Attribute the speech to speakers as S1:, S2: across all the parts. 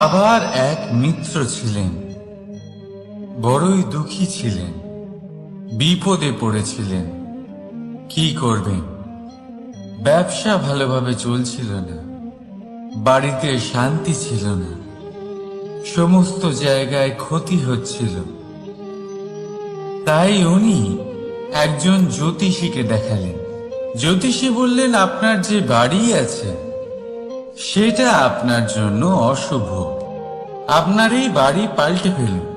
S1: আবার এক মিত্র ছিলেন, বড়ই দুঃখী ছিলেন, বিপদে পড়েছিলেন। কি করবেন? ব্যবসা ভালোভাবে চলছিল না, বাড়িতে শান্তি ছিল না, সমস্ত জায়গায় ক্ষতি হচ্ছিল। তাই উনি একজন জ্যোতিষীকে দেখালেন। জ্যোতিষী বললেন, আপনার যে বাড়ি আছে সেটা আপনার জন্য অশুভ, আপনার এই বাড়ি পাল্টে ফেলুন।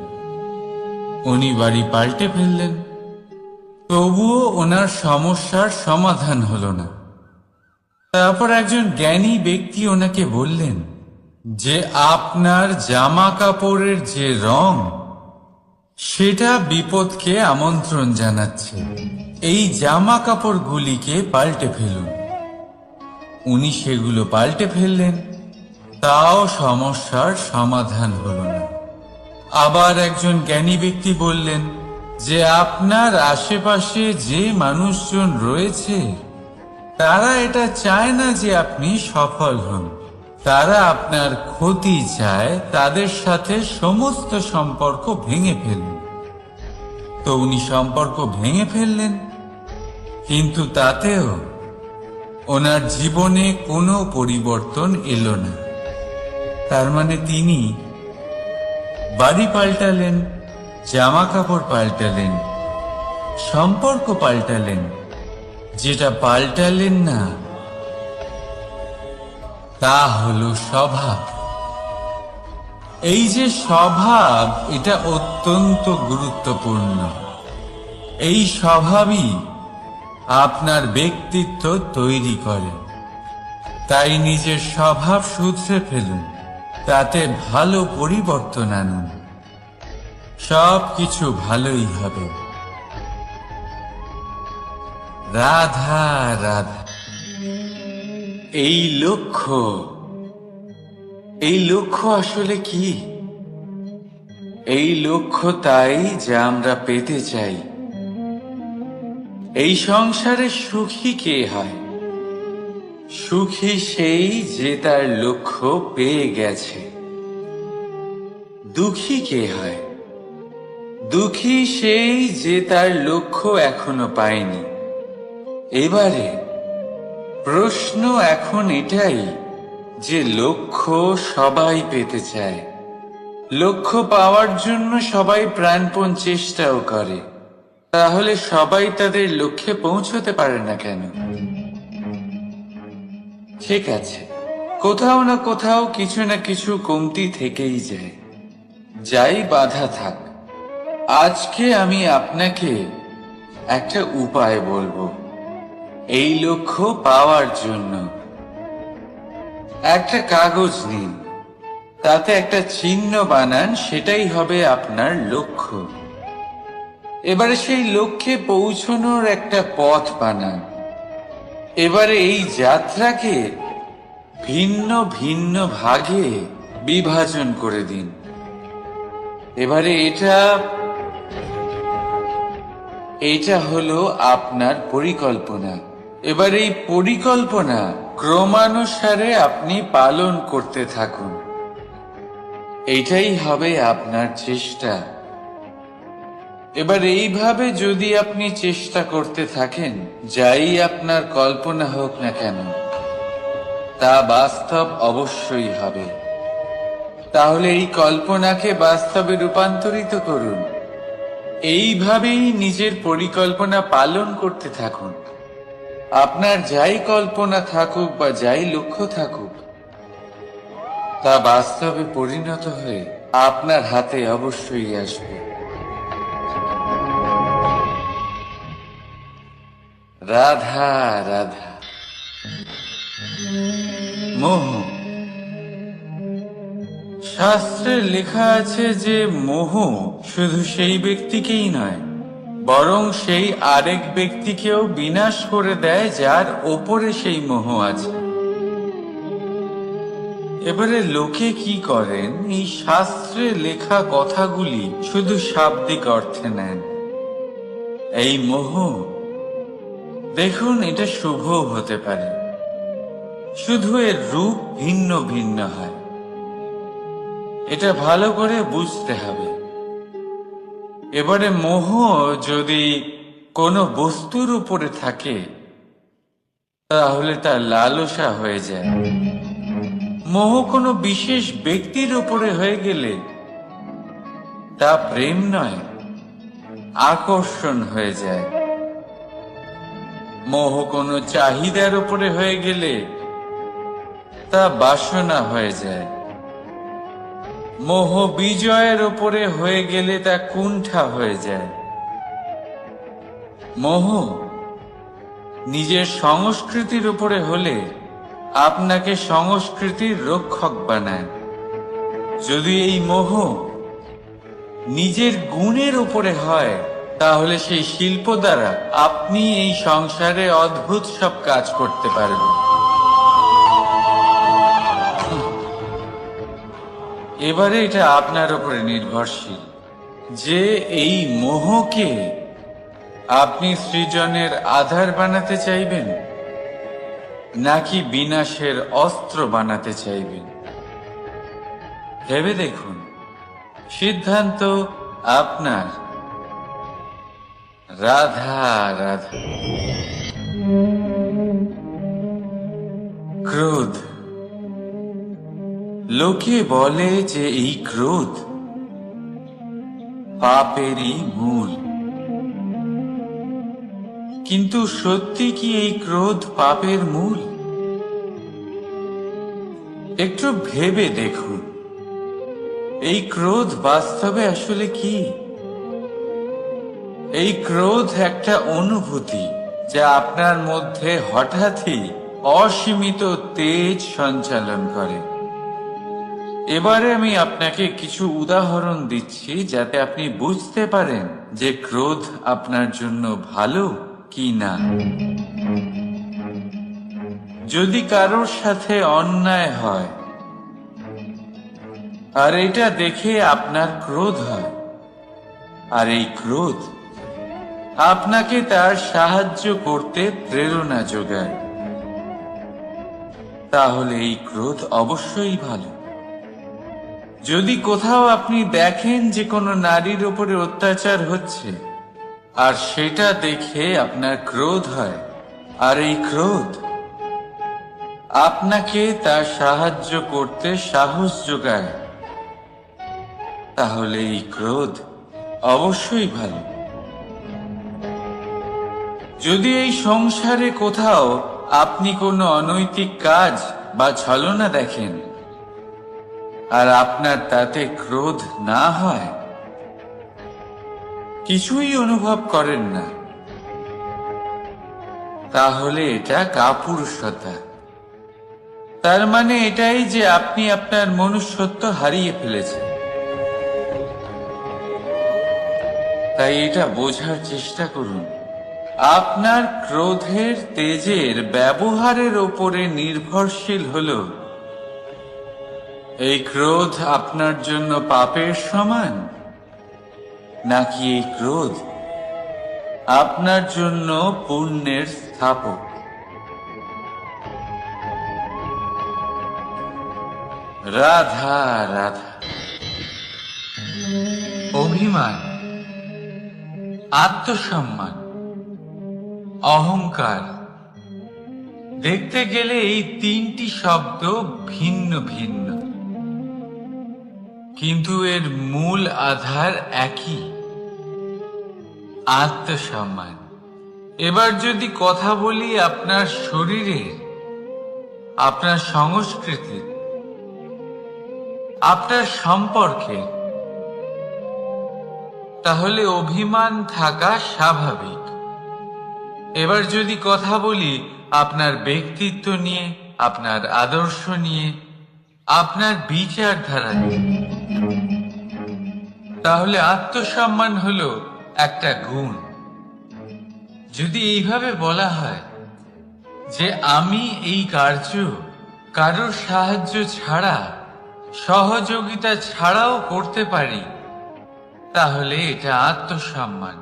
S1: উনি বাড়ি পাল্টে ফেললেন, তবুও ওনার সমস্যার সমাধান হলো না। তারপর একজন জ্ঞানী ব্যক্তি ওনাকে বললেন যে আপনার জামা কাপড়ের যে রং সেটা বিপদকে আমন্ত্রণ জানাচ্ছে, এই জামা কাপড়গুলিকে পাল্টে ফেলুন। উনি সেগুলো পাল্টে ফেললেন, তাও সমস্যার সমাধান হলো না। আবার একজন জ্ঞানী ব্যক্তি বললেন যে আপনার আশেপাশে যে মানুষজন রয়েছে তারা এটা চায় না যে আপনি সফল হন, তারা আপনার ক্ষতি চায়, তাদের সাথে সমস্ত সম্পর্ক ভেঙে ফেলুন। তো উনি সম্পর্ক ভেঙে ফেললেন, কিন্তু তাতেও ওনার জীবনে কোনো পরিবর্তন এলো না। তার মানে তিনি বাড়ি পাল্টালেন, জামা কাপড় পাল্টালেন, সম্পর্ক পাল্টালেন, যেটা পাল্টালেন না তা হলো স্বভাব। এই যে স্বভাব, এটা অত্যন্ত গুরুত্বপূর্ণ। এই স্বভাবই আপনার ব্যক্তিত্ব তৈরি করে। তাই নিজের স্বভাব শুধরে ফেলুন, তাতে ভালো পরিবর্তন আনুন, সব কিছু ভালোই হবে। রাধা রাধা। এই লক্ষ্য আসলে কি? এই লক্ষ্য তাই যা আমরা পেতে চাই। এই সংসারে সুখী কে হয়? সুখী সেই যে তার লক্ষ্য পেয়ে গেছে। দুঃখী কে হয়? দুঃখী সেই যে তার লক্ষ্য এখনো পায়নি। এবারে প্রশ্ন এখন এটাই যে লক্ষ্য সবাই পেতে চায়, লক্ষ্য পাওয়ার জন্য সবাই প্রাণপণ চেষ্টাও করে, তাহলে সবাই তাদের লক্ষ্যে পৌঁছতে পারে না কেন? ঠিক আছে, কোথাও না কোথাও কিছু না কিছু কমতি থেকেই যায়, যাই বাধা থাক। আজকে আমি আপনাকে একটা উপায় বলবো এই লক্ষ্য পাওয়ার জন্য। একটা কাগজ নিন, তাতে একটা চিহ্ন বানান, সেটাই হবে আপনার লক্ষ্য। এবারে সেই লক্ষ্যে পৌঁছানোর একটা পথ বানান। এবারে এই যাত্রাকে ভিন্ন ভিন্ন ভাগে বিভাজন করে দিন। এবারে এটা হলো আপনার পরিকল্পনা। এবার এই পরিকল্পনা ক্রমানুসারে আপনি পালন করতে থাকুন, এইটাই হবে আপনার চেষ্টা। এবার এইভাবে যদি আপনি চেষ্টা করতে থাকেন, যাই আপনার কল্পনা হোক না কেন তা বাস্তব অবশ্যই হবে। তাহলে এই কল্পনাকে বাস্তবে রূপান্তরিত করুন। এইভাবেই নিজের পরিকল্পনা পালন করতে থাকুন। আপনার যাই কল্পনা থাকুক বা যাই লক্ষ্য থাকুক, তা বাস্তবে পরিণত হয়ে আপনার হাতে অবশ্যই আসবে। রাধা রাধা। মোহ। শাস্ত্রে লেখা আছে যে মোহ শুধু সেই ব্যক্তিকেই নয়, বরং সেই আরেক ব্যক্তিকেও বিনাশ করে দেয় যার ওপরে সেই মোহ আছে। এবারে লোকে কি করেন, এই শাস্ত্রে লেখা কথাগুলি শুধু শাব্দিক অর্থে নেন। এই মোহ, দেখুন, এটা শুভ হতে পারে, শুধু এর রূপ ভিন্ন ভিন্ন হয়। এটা ভালো করে বুঝতে হবে। এবারে মোহ যদি কোনো বস্তুর উপরে থাকে তাহলে তা লালসা হয়ে যায়। মোহ কোনো বিশেষ ব্যক্তির উপরে হয়ে গেলে তা প্রেম নয়, আকর্ষণ হয়ে যায়। মোহ কোনো চাহিদার উপরে হয়ে গেলে তা বাসনা হয়ে যায়। মোহ বিজয়ের উপরে হয়ে গেলে তা কুণ্ঠা হয়ে যায়। মোহ নিজের সংস্কৃতির উপরে হলে আপনাকে সংস্কৃতির রক্ষক বানায়। যদি এই মোহ নিজের গুণের উপরে হয় তাহলে সেই শিল্প দ্বারা আপনি এই সংসারে অদ্ভুত সব কাজ করতে পারবেন। এবারে এটা আপনার উপরে নির্ভরশীল যে এই মোহকে আপনি সৃজনের আধার বানাতে চাইবেন নাকি বিনাশের অস্ত্র বানাতে চাইবেন। ভেবে দেখুন, সিদ্ধান্ত আপনার। রাধা রাধা। ক্রোধ। লোকে বলে যে এই ক্রোধ পাপেরই মূল, কিন্তু সত্যি কি এই ক্রোধ পাপের মূল? একটু ভেবে দেখুন, এই ক্রোধ বাস্তবে আসলে কি? এই ক্রোধ একটা অনুভূতি যা আপনার মধ্যে হঠাৎই অসীমিত তেজ সঞ্চালন করে। এবারে আমি আপনাকে কিছু উদাহরণ দিচ্ছি যাতে আপনি বুঝতে পারেন যে ক্রোধ আপনার জন্য ভালো কি না। যদি কারোর সাথে অন্যায় হয় আর এটা দেখে আপনার ক্রোধ হয়, আর এই ক্রোধ আপনাকে তার সাহায্য করতে প্রেরণা যোগায়, তাহলে এই ক্রোধ অবশ্যই ভালো। যদি কোথাও আপনি দেখেন যে কোনো নারীর উপরে অত্যাচার হচ্ছে আর সেটা দেখে আপনার ক্রোধ হয়, আর এই ক্রোধ আপনাকে তার সাহায্য করতে সাহস যোগায়, তাহলে এই ক্রোধ অবশ্যই ভালো। যদি এই সংসারে কোথাও আপনি কোনো অনৈতিক কাজ বা ছলনা দেখেন আর আপনার তাতে ক্রোধ না হয়, কিছুই অনুভব করেন না, তাহলে এটা কাপুরুষতা। তার মানে এটাই যে আপনি আপনার মনুষ্যত্ব হারিয়ে ফেলেছেন। তাই এটা বোঝার চেষ্টা করুন, আপনার ক্রোধের তেজের ব্যবহারের ওপরে নির্ভরশীল হলো এই ক্রোধ আপনার জন্য পাপের সমান নাকি এই ক্রোধ আপনার জন্য পুণ্যের স্থাপক। রাধা রাধা। অভিমান, আত্মসম্মান, অহংকার, দেখতে গেলে এই তিনটি শব্দ ভিন্ন ভিন্ন, কিন্তু এর মূল আধার একই, আত্মসম্মান। এবার যদি কথা বলি আপনার শরীরের, আপনার সংস্কৃতির, আপনার সম্পর্কে, তাহলে অভিমান থাকা স্বাভাবিক। এবার যদি কথা বলি আপনার ব্যক্তিত্ব নিয়ে, আপনার আদর্শ নিয়ে, আপনার বিচারধারা নিয়ে, তাহলে আত্মসম্মান হলো একটা গুণ। যদি এইভাবে বলা হয় যে আমি এই কার্য কারোর সাহায্য ছাড়া, সহযোগিতা ছাড়াও করতে পারি, তাহলে এটা আত্মসম্মান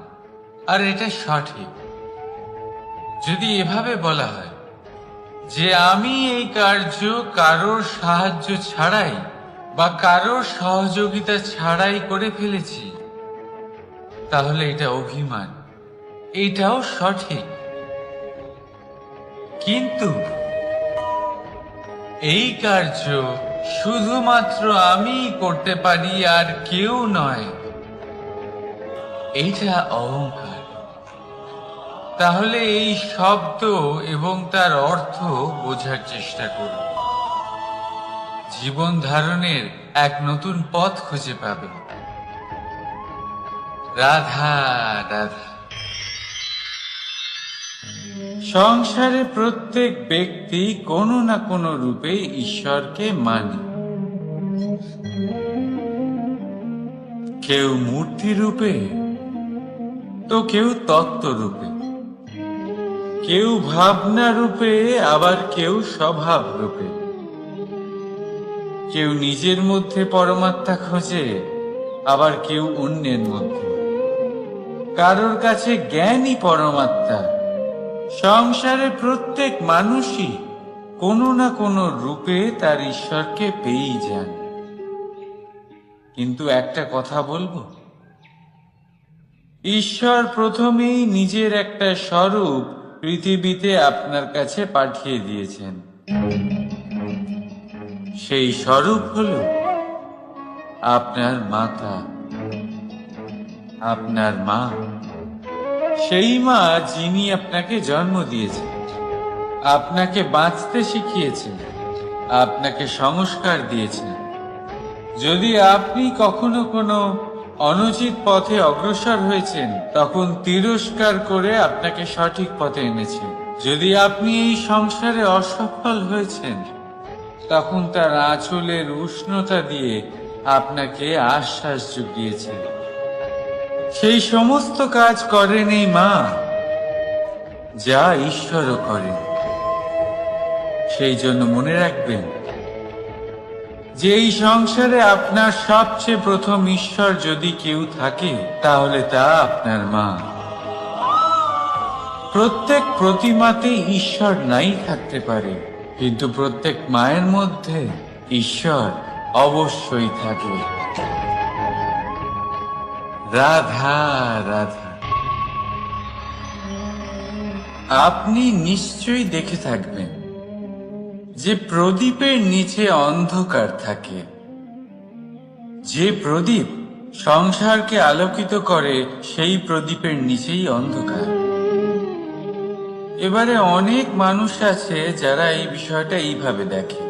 S1: আর এটা সঠিক। যদি এভাবে বলা হয় যে আমি এই কার্য কারোর সাহায্য ছাড়াই বা কারোর সহযোগিতা ছাড়াই করে ফেলেছি, তাহলে এটা অভিমান, এটাও সঠিক। কিন্তু এই কার্য শুধুমাত্র আমিই করতে পারি, আর কেউ নয়, এইটা অহংকার। তাহলে এই শব্দ এবং তার অর্থ বোঝার চেষ্টা করুন। জীবন ধারণের এক নতুন পথ খুঁজে পাবে। রাধা রাধা। সংসারে প্রত্যেক ব্যক্তি কোনো না কোনো রূপে ঈশ্বরকে মানে। কেউ মূর্তি রূপে, তো কেউ তত্ত্ব রূপে, কেউ ভাবনা রূপে, আবার কেউ স্বভাব রূপে। কেউ নিজের মধ্যে পরমাত্মা খোঁজে, আবার কেউ অন্যের মধ্যে। কারোর কাছে জ্ঞানই পরমাত্মা। সংসারে প্রত্যেক মানুষই কোনো না কোনো রূপে তার ঈশ্বরকে পেয়েই যান। কিন্তু একটা কথা বলবো, ঈশ্বর প্রথমেই নিজের একটা স্বরূপ পৃথিবীতে আপনার কাছে পাঠিয়ে দিয়েছেন। সেই স্বরূপ হলো আপনার মাতা, আপনার মা। সেই মা যিনি আপনাকে জন্ম দিয়েছেন, আপনাকে বাঁচতে শিখিয়েছেন, আপনাকে সংস্কার দিয়েছেন। যদি আপনি কখনো কোনো অনুচিত পথে অগ্রসর হয়েছেন, তখন তিরস্কার করে আপনাকে সঠিক পথে এনেছেন। যদি আপনি এই সংসারে অসফল হয়েছেন, তখন তার আঁচলের উষ্ণতা দিয়ে আপনাকে আশ্বাস জুগিয়েছেন। সেই সমস্ত কাজ করেন এই মা, যা ঈশ্বরও করেন। সেই জন্য মনে রাখবেন যে এই সংসারে আপনার সবচেয়ে প্রথম ঈশ্বর যদি কেউ থাকে, তাহলে তা আপনার মা। প্রত্যেক প্রতিমাতে ঈশ্বর নাই থাকতে পারে, কিন্তু প্রত্যেক মায়ের মধ্যে ঈশ্বর অবশ্যই থাকে। রাধা রাধা। আপনি নিশ্চয়ই দেখে থাকবেন যে প্রদীপের নিচে অন্ধকার থাকে। যে প্রদীপ সংসারকে আলোকিত করে, সেই প্রদীপের নিচেই অন্ধকার। এবারে অনেক মানুষ আছে যারা এই বিষয়টা এইভাবে দেখে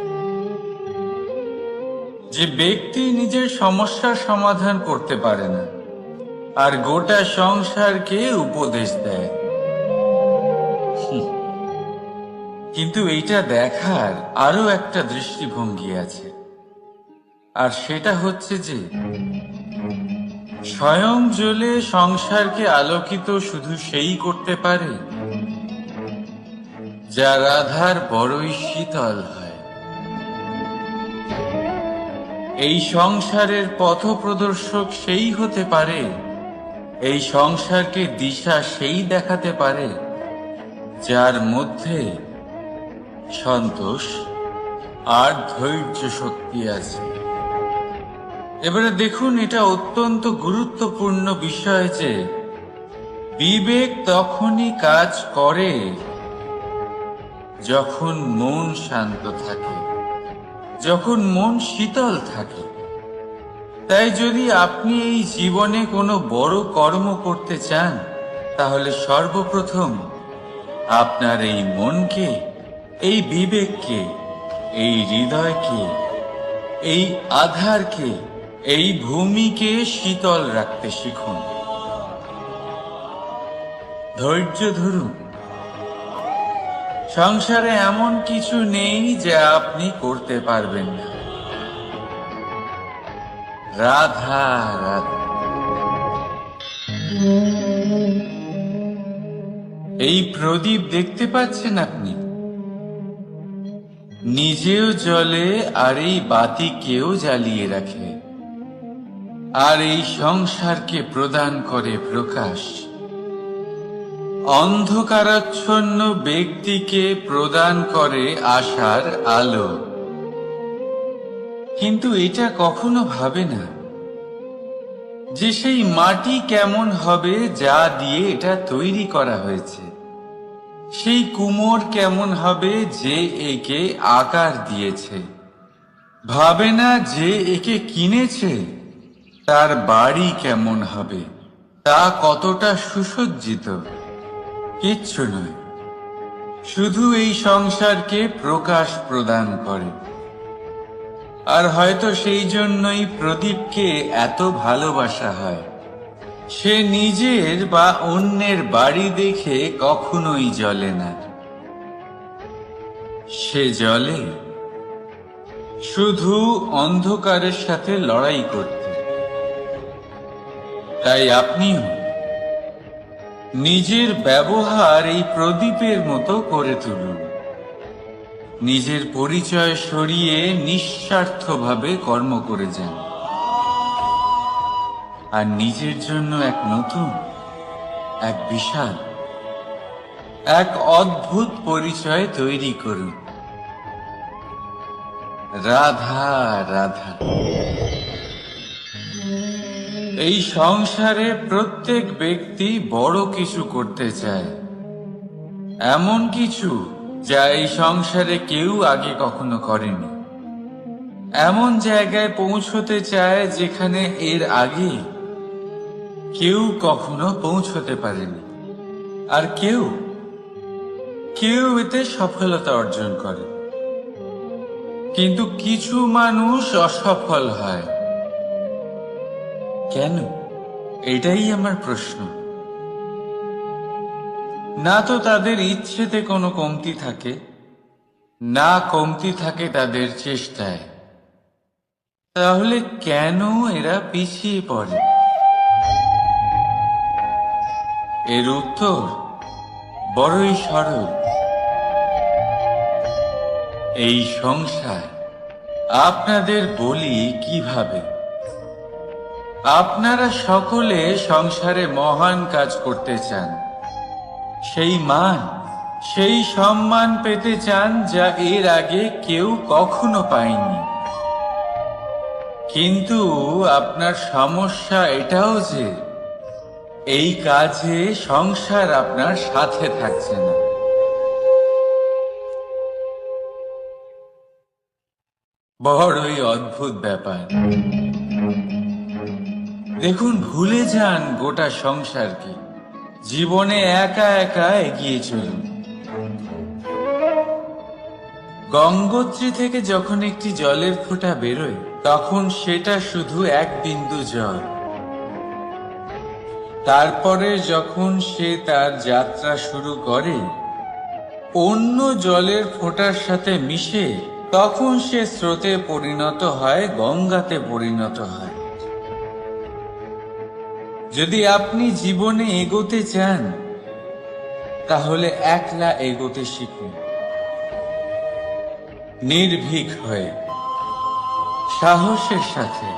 S1: যে ব্যক্তি নিজের সমস্যার সমাধান করতে পারে না, আর গোটা সংসারকে উপদেশ দেয়। কিন্তু এইটা দেখার আরো একটা দৃষ্টিভঙ্গি আছে, আর সেটা হচ্ছে যে স্বয়ং জ্বলে সংসারকে আলোকিত শুধু সেই করতে পারে যা রাধার বড়ই শীতল হয়। এই সংসারের পথপ্রদর্শক সেই হতে পারে, এই সংসারকে দিশা সেই দেখাতে পারে যার মধ্যে সন্তোষ আর ধৈর্য শক্তি আছে। এবারে দেখুন, এটা অত্যন্ত গুরুত্বপূর্ণ বিষয় যে বিবেক তখনই কাজ করে যখন মন শান্ত থাকে, যখন মন শীতল থাকে। তাই যদি আপনি এই জীবনে কোনো বড় কর্ম করতে চান, তাহলে সর্বপ্রথম আপনার এই মনকে, এই বিবেককে, এই হৃদয়কে, এই আধারকে, এই ভূমিকে শীতল রাখতে শিখুন। ধৈর্য ধরুন। সংসারে এমন কিছু নেই যা আপনি করতে পারবেন না। রাধা রাধা। এই প্রদীপ দেখতে পাচ্ছেন আপনি? নিজেও জ্বলে আর এই বাতিকেও জ্বালিয়ে রাখে, আর এই সংসারকে প্রদান করে প্রকাশ। অন্ধকারাচ্ছন্ন ব্যক্তিকে প্রদান করে আশার আলো। কিন্তু এটা কখনো ভাবে না যে সেই মাটি কেমন হবে যা দিয়ে এটা তৈরি করা হয়েছে, সেই কুমোর কেমন হবে যে একে আকার দিয়েছে। ভাবে না যে একে কিনেছে তার বাড়ি কেমন হবে, তা কতটা সুসজ্জিত। কিচ্ছু নয়, শুধু এই সংসারকে প্রকাশ প্রদান করে। আর হয়তো সেই জন্যই প্রদীপকে এত ভালোবাসা হয়। সে নিজের বা অন্যের বাড়ি দেখে কখনোই জ্বলে না। সে জ্বলে শুধু অন্ধকারের সাথে লড়াই করতে। তাই আপনিও নিজের ব্যবহার এই প্রদীপের মতো করে তুলুন। নিজের পরিচয় সরিয়ে নিঃস্বার্থভাবে কর্ম করে যান, আর নিজের জন্য এক নতুন, এক বিশাল, এক অদ্ভুত পরিচয় তৈরি করুন। রাধা রাধা। এই সংসারে প্রত্যেক ব্যক্তি বড় কিছু করতে চায়, এমন কিছু যা এই সংসারে কেউ আগে কখনো করেনি। এমন জায়গায় পৌঁছতে চায় যেখানে এর আগে কেউ কখনো পৌঁছতে পারেনি। আর কেউ এতে সফলতা অর্জন করে। কিন্তু কিছু মানুষ অসফল হয় কেন? এটাই আমার প্রশ্ন। না তো তাদের ইচ্ছেতে কোনো কমতি থাকে, না কমতি থাকে তাদের চেষ্টায়। তাহলে কেন এরা পিছিয়ে পড়ে? এর উত্তর বড়ই সরল। এই সংসার আপনাদের বলি কিভাবে। আপনারা সকলে সংসারে মহান কাজ করতে চান, সেই মান, সেই সম্মান পেতে চান যা এর আগে কেউ কখনো পায়নি। কিন্তু আপনার সমস্যা এটাও যে এই কাজে সংসার আপনার সাথে থাকছে না। বড়ই অদ্ভুত ব্যাপার। দেখুন, ভুলে যান গোটা সংসারকে। জীবনে একা একা এগিয়ে চলুন। গঙ্গোত্রী থেকে যখন একটি জলের ফোঁটা বেরোয়, তখন সেটা শুধু এক বিন্দু জল। তারপরে যখন সে তার যাত্রা শুরু করে অন্য জলের ফোঁটার সাথে মিশে, তখন সে স্রোতে পরিণত হয়, গঙ্গাতে পরিণত হয়। যদি আপনি জীবনে এগোতে চান, তাহলে একলা এগোতে শিখুন। নির্ভীক হয়ে, সাহসের সাথে,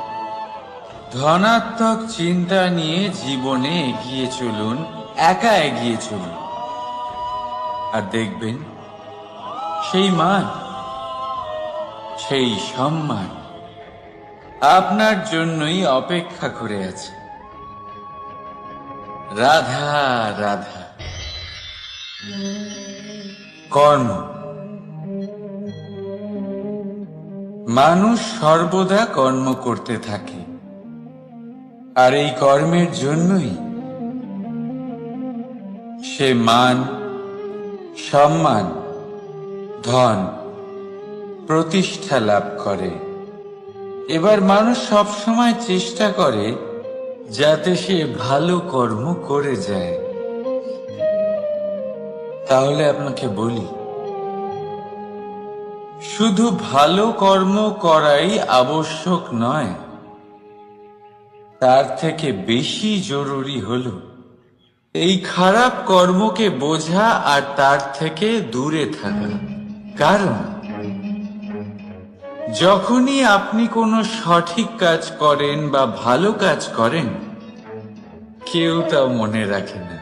S1: ধনাত্মক চিন্তা নিয়ে জীবনে এগিয়ে চলুন, একা এগিয়ে চলুন। আর দেখবেন সেই মান, সেই সম্মান আপনার জন্যই অপেক্ষা করে আছে। রাধা রাধা। কর্ম। মানুষ সর্বদা কর্ম করতে থাকে, আর এই কর্মের জন্যই সে মান, সম্মান, ধন, প্রতিষ্ঠা লাভ করে। এবার মানুষ সবসময় চেষ্টা করে যাতে সে ভালো কর্ম করে যায়। তাহলে আপনাকে বলি, শুধু ভালো কর্ম করাই আবশ্যক নয়, তার থেকে বেশি জরুরি হলো এই খারাপ কর্মকে বোঝা আর তার থেকে দূরে থাকা। কারণ যখনই আপনি কোনো সঠিক কাজ করেন বা ভালো কাজ করেন, কেউ তা মনে রাখে না।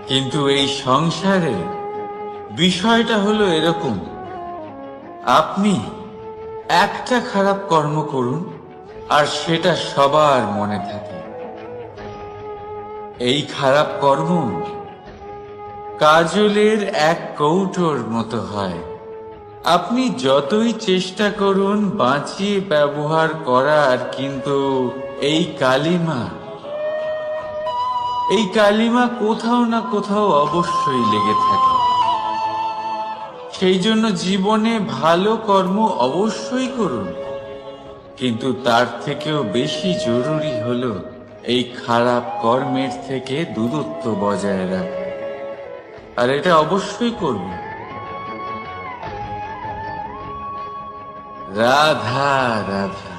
S1: কিন্তু এই সংসারে বিষয়টা হলো এরকম, আপনি একটা খারাপ কর্ম করুন আর সেটা সবার মনে থাকে। এই খারাপ কর্ম কাজলের এক কৌটোর মতো হয়। আপনি যতই চেষ্টা করুন বাঁচিয়ে ব্যবহার করার, কিন্তু এই কালিমা কোথাও না কোথাও অবশ্যই লেগে থাকে। সেই জন্য জীবনে ভালো কর্ম অবশ্যই করুন, কিন্তু তার থেকেও বেশি জরুরি হলো এই খারাপ কর্মের থেকে দূরত্ব বজায় রাখা। আর এটা অবশ্যই করুন। রাধা রাধা।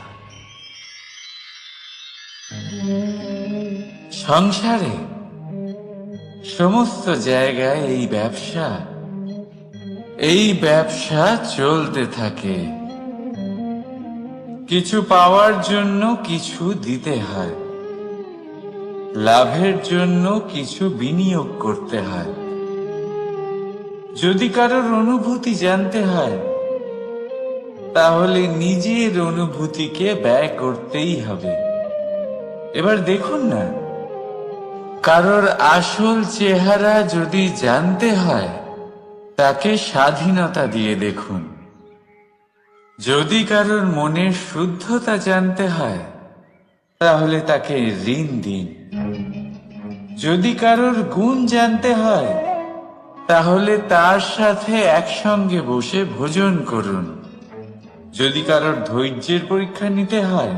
S1: সংসারে সমস্ত জায়গায় এই ব্যবসা চলতে থাকে। কিছু পাওয়ার জন্য কিছু দিতে হয়, লাভের জন্য কিছু বিনিয়োগ করতে হয়। যদি কারোর অনুভূতি জানতে হয়, তাহলে নিজের অনুভূতিকে ব্যয় করতেই হবে। এবার দেখুন না, কারোর আসল চেহারা যদি জানতে হয়, তাকে স্বাধীনতা দিয়ে দেখুন। যদি কারোর মনের শুদ্ধতা জানতে হয়, তাহলে তাকে ঋণ দিন। যদি কারোর গুণ জানতে হয়, তাহলে তার সাথে একসঙ্গে বসে ভোজন করুন। যদি কারোর ধৈর্যের পরীক্ষা নিতে হয়,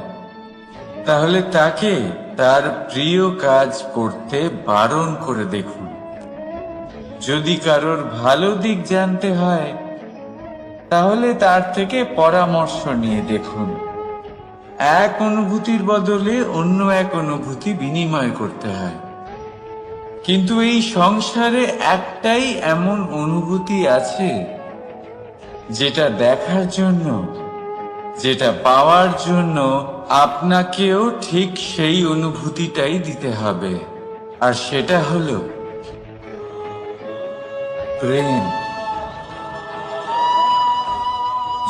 S1: তাহলে তাকে তার প্রিয় কাজ করতে বারণ করে দেখুন। যদি কারোর ভালো দিক জানতে হয়, তাহলে তার থেকে পরামর্শ নিয়ে দেখুন। এক অনুভূতির বদলে অন্য এক অনুভূতি বিনিময় করতে হয়। কিন্তু এই সংসারে একটাই এমন অনুভূতি আছে, যেটা দেখার জন্য, যেটা পাওয়ার জন্য আপনাকেও ঠিক সেই অনুভূতিটাই দিতে হবে। আর সেটা হলো প্রেম।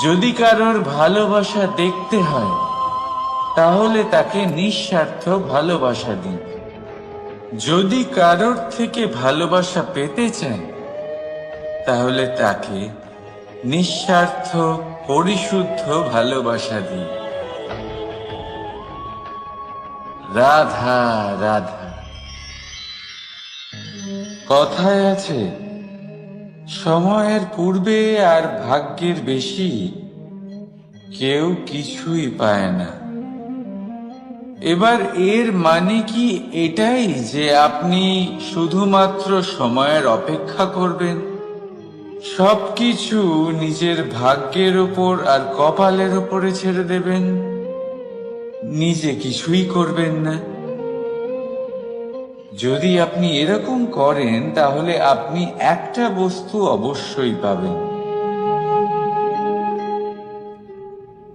S1: যদি কারোর ভালোবাসা দেখতে হয়, তাহলে তাকে নিঃস্বার্থ ভালোবাসা দিন। যদি কারোর থেকে ভালোবাসা পেতে চান, তাহলে তাকে নিঃস্বার্থ পরিশুদ্ধ ভালোবাসা দিন। রাধা রাধা। কথায় আছে, সময়ের পূর্বে আর ভাগ্যের বেশি কেউ কিছুই পায় না। এবার এর মানে কি এটাই যে আপনি শুধুমাত্র সময়ের অপেক্ষা করবেন, সবকিছু নিজের ভাগ্যের ওপর আর কপালের ওপরে ছেড়ে দেবেন, নিজে কিছুই করবেন না? যদি আপনি এরকম করেন, তাহলে আপনি একটা বস্তু অবশ্যই পাবেন: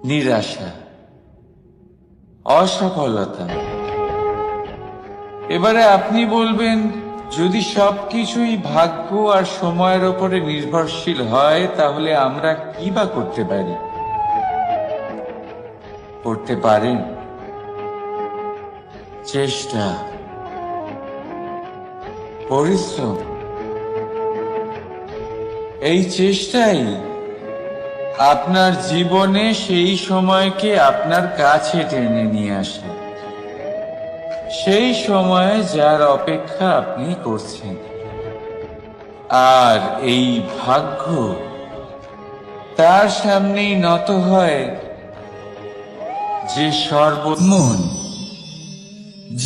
S1: নিরাশা, অসফলতা। এবারে আপনি বলবেন, যদি সবকিছুই ভাগ্য আর সময়ের উপরে নির্ভরশীল হয়, তাহলে আমরা কি বা করতে পারি? করতে পারেন চেষ্টা, পরিশ্রম। এই চেষ্টাই আপনার জীবনে সেই সময়কে আপনার কাছে টেনে নিয়ে আসে, সেই সময়ে যার অপেক্ষা আপনি করছেন। আর এই ভাগ্য তার সামনেই নত হয় যে সর্বমন।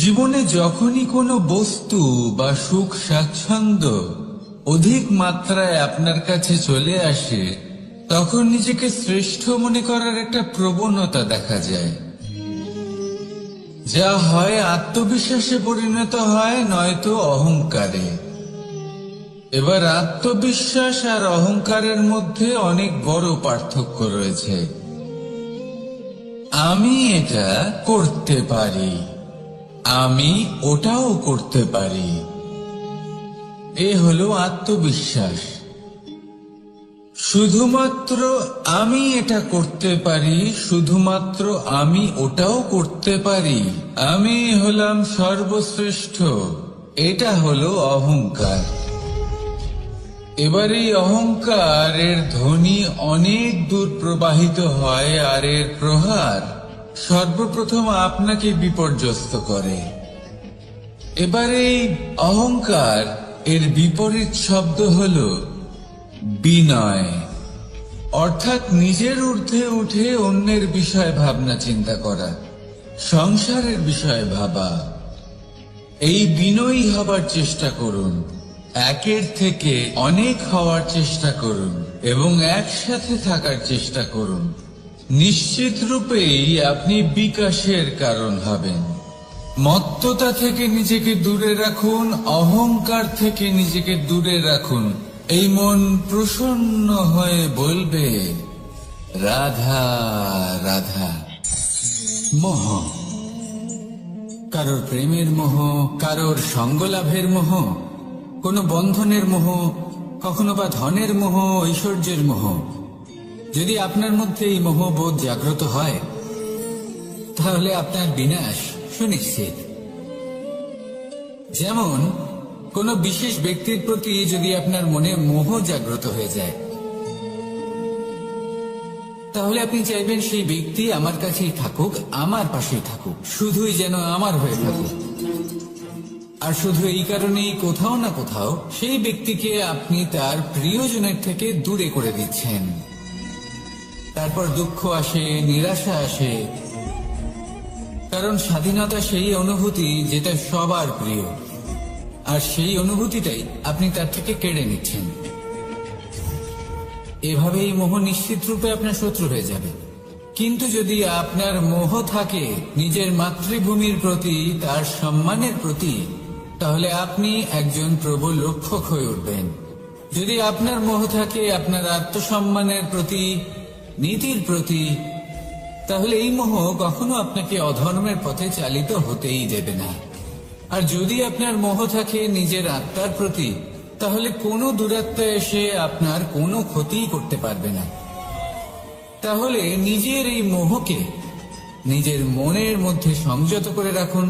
S1: জীবনে যখনই কোনো বস্তু বা সুখ স্বাচ্ছন্দ্য অধিক মাত্রায় আপনার কাছে চলে আসে, তখন নিজেকে শ্রেষ্ঠ মনে করার একটা প্রবণতা দেখা যায়, যা হয় আত্মবিশ্বাসে পরিণত হয়, নয়তো অহংকারে। এবার আত্মবিশ্বাস আর অহংকারের মধ্যে অনেক বড় পার্থক্য রয়েছে। আমি এটা করতে পারি, আমি ওটাও করতে পারি, এ হলো আত্মবিশ্বাস। শুধুমাত্র আমি এটা করতে পারি, শুধুমাত্র আমি ওটাও করতে পারি, আমি হলাম সর্বশ্রেষ্ঠ, এটা হলো অহংকার। এবার এই অহংকার এর ধ্বনি অনেক দূর প্রবাহিত হয়, আর এর প্রহার সর্বপ্রথম আপনাকে বিপর্যস্ত করে। এবার এই অহংকার এর বিপরীত শব্দ হলো বিনয়, অর্থাৎ নিজের ঊর্ধ্বে উঠে অন্যের বিষয়ে ভাবনা চিন্তা করা, সংসারের বিষয়ে ভাবা। এই বিনয়ী হবার চেষ্টা করুন, একের থেকে অনেক হওয়ার চেষ্টা করুন এবং একসাথে থাকার চেষ্টা করুন। নিশ্চিত রূপেই আপনি বিকাশের কারণ হবেন। মত্ততা থেকে নিজেকে দূরে রাখুন, অহংকার থেকে নিজেকে দূরে রাখুন। এই মন প্রসন্ন হয়ে বলবে, রাধা রাধা। মোহ, কারোর প্রেমের মোহ, কারোর সঙ্গলাভের মোহ, কোনো বন্ধনের মোহ, কখনো বা ধনের মোহ, ঐশ্বর্যের মোহ। যদি আপনার মধ্যে এই মোহবোধ জাগ্রত হয়, তাহলে আপনার বিনাশ সুনিশ্চিত। যেমন কোন বিশেষ ব্যক্তির প্রতি যদি আপনার মনে মোহ জাগ্রত হয়ে যায়, তাহলে আপনি চাইবেন সেই ব্যক্তি আমার কাছেই থাকুক, আমার পাশেই থাকুক, শুধুই যেন আমার হয়ে থাকুক। আর শুধু এই কারণেই কোথাও না কোথাও সেই ব্যক্তিকে আপনি তার প্রিয়জনের থেকে দূরে করে দিচ্ছেন। তারপর দুঃখ আসে, নিরাশা আসে, কারণ স্বাধীনতা সেই অনুভূতি যেটা সবার প্রিয়, আর সেই অনুভূতিটাই আপনি তার থেকে কেড়ে নিচ্ছেন। এভাবেই মোহ নিশ্চিত রূপে আপনার শত্রু হয়ে যাবে। কিন্তু যদি আপনার মোহ থাকে নিজের মাতৃভূমির প্রতি, তার সম্মানের প্রতি, তাহলে আপনি একজন প্রবল রক্ষক হয়ে উঠবেন। যদি আপনার মোহ থাকে আপনার আত্মসম্মানের প্রতি, নীতির প্রতি, তাহলে এই মোহ কখনো আপনাকে অধর্মের পথে চালিত হতেই দেবে না। আর যদি আপনার মোহ থাকে নিজের আত্মার প্রতি, তাহলে কোনো দুরাত্মা এসে আপনার কোনো ক্ষতি করতে পারবে না। তাহলে নিজের এই মোহকে নিজের মনের মধ্যে সংযত করে রাখুন,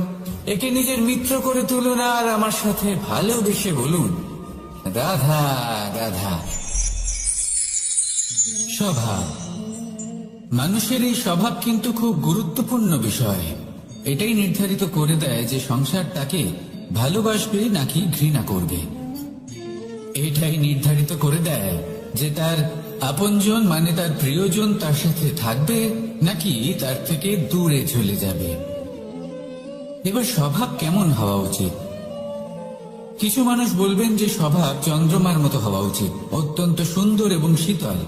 S1: একে নিজের মিত্র করে তুলুন, আর আমার সাথে ভালোবেসে বলুন, রাধা রাধা। স্বভাব, মানুষের এই স্বভাব কিন্তু খুব গুরুত্বপূর্ণ বিষয়। এটাই নির্ধারিত করে দেয় যে সংসার তাকে ভালোবাসবে নাকি ঘৃণা করবে। এটাই নির্ধারিত করে দেয় যে তার আপনজন মানে তার প্রিয়জন তার সাথে থাকবে নাকি তার থেকে দূরে চলে যাবে। এবার স্বভাব কেমন হওয়া উচিত? কিছু মানুষ বলবেন যে স্বভাব চন্দ্রমার মতো হওয়া উচিত, অত্যন্ত সুন্দর এবং শীতল।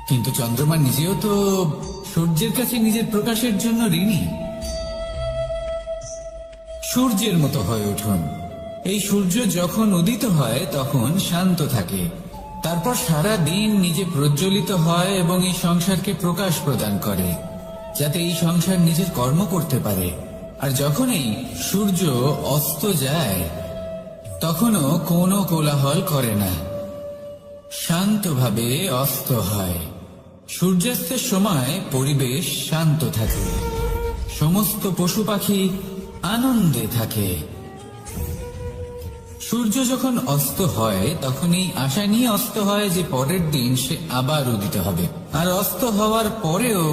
S1: কিন্তু চন্দ্রমা নিজেও তো সূর্যের কাছে নিজের প্রকাশের জন্য ঋণী। সূর্যের মতো হয়ে উঠুন। এই সূর্য যখন উদিত হয় তখন শান্ত থাকে, তারপর সারা দিন নিজে প্রজ্বলিত হয় এবং এই সংসারকে প্রকাশ প্রদান করে, যাতে এই সংসার নিজের কর্ম করতে পারে। আর যখন এই সূর্য অস্ত যায় তখনও কোনো কোলাহল করে না, শান্তভাবে অস্ত হয়। সূর্যাস্তের সময় পরিবেশ শান্ত থাকে, সমস্ত পশু পাখি আনন্দে থাকে। সূর্য যখন অস্ত হয় তখন এই আশা নিয়ে অস্ত হয় যে পরের দিন সে আবার উদিত হবে, আর অস্ত হওয়ার পরেও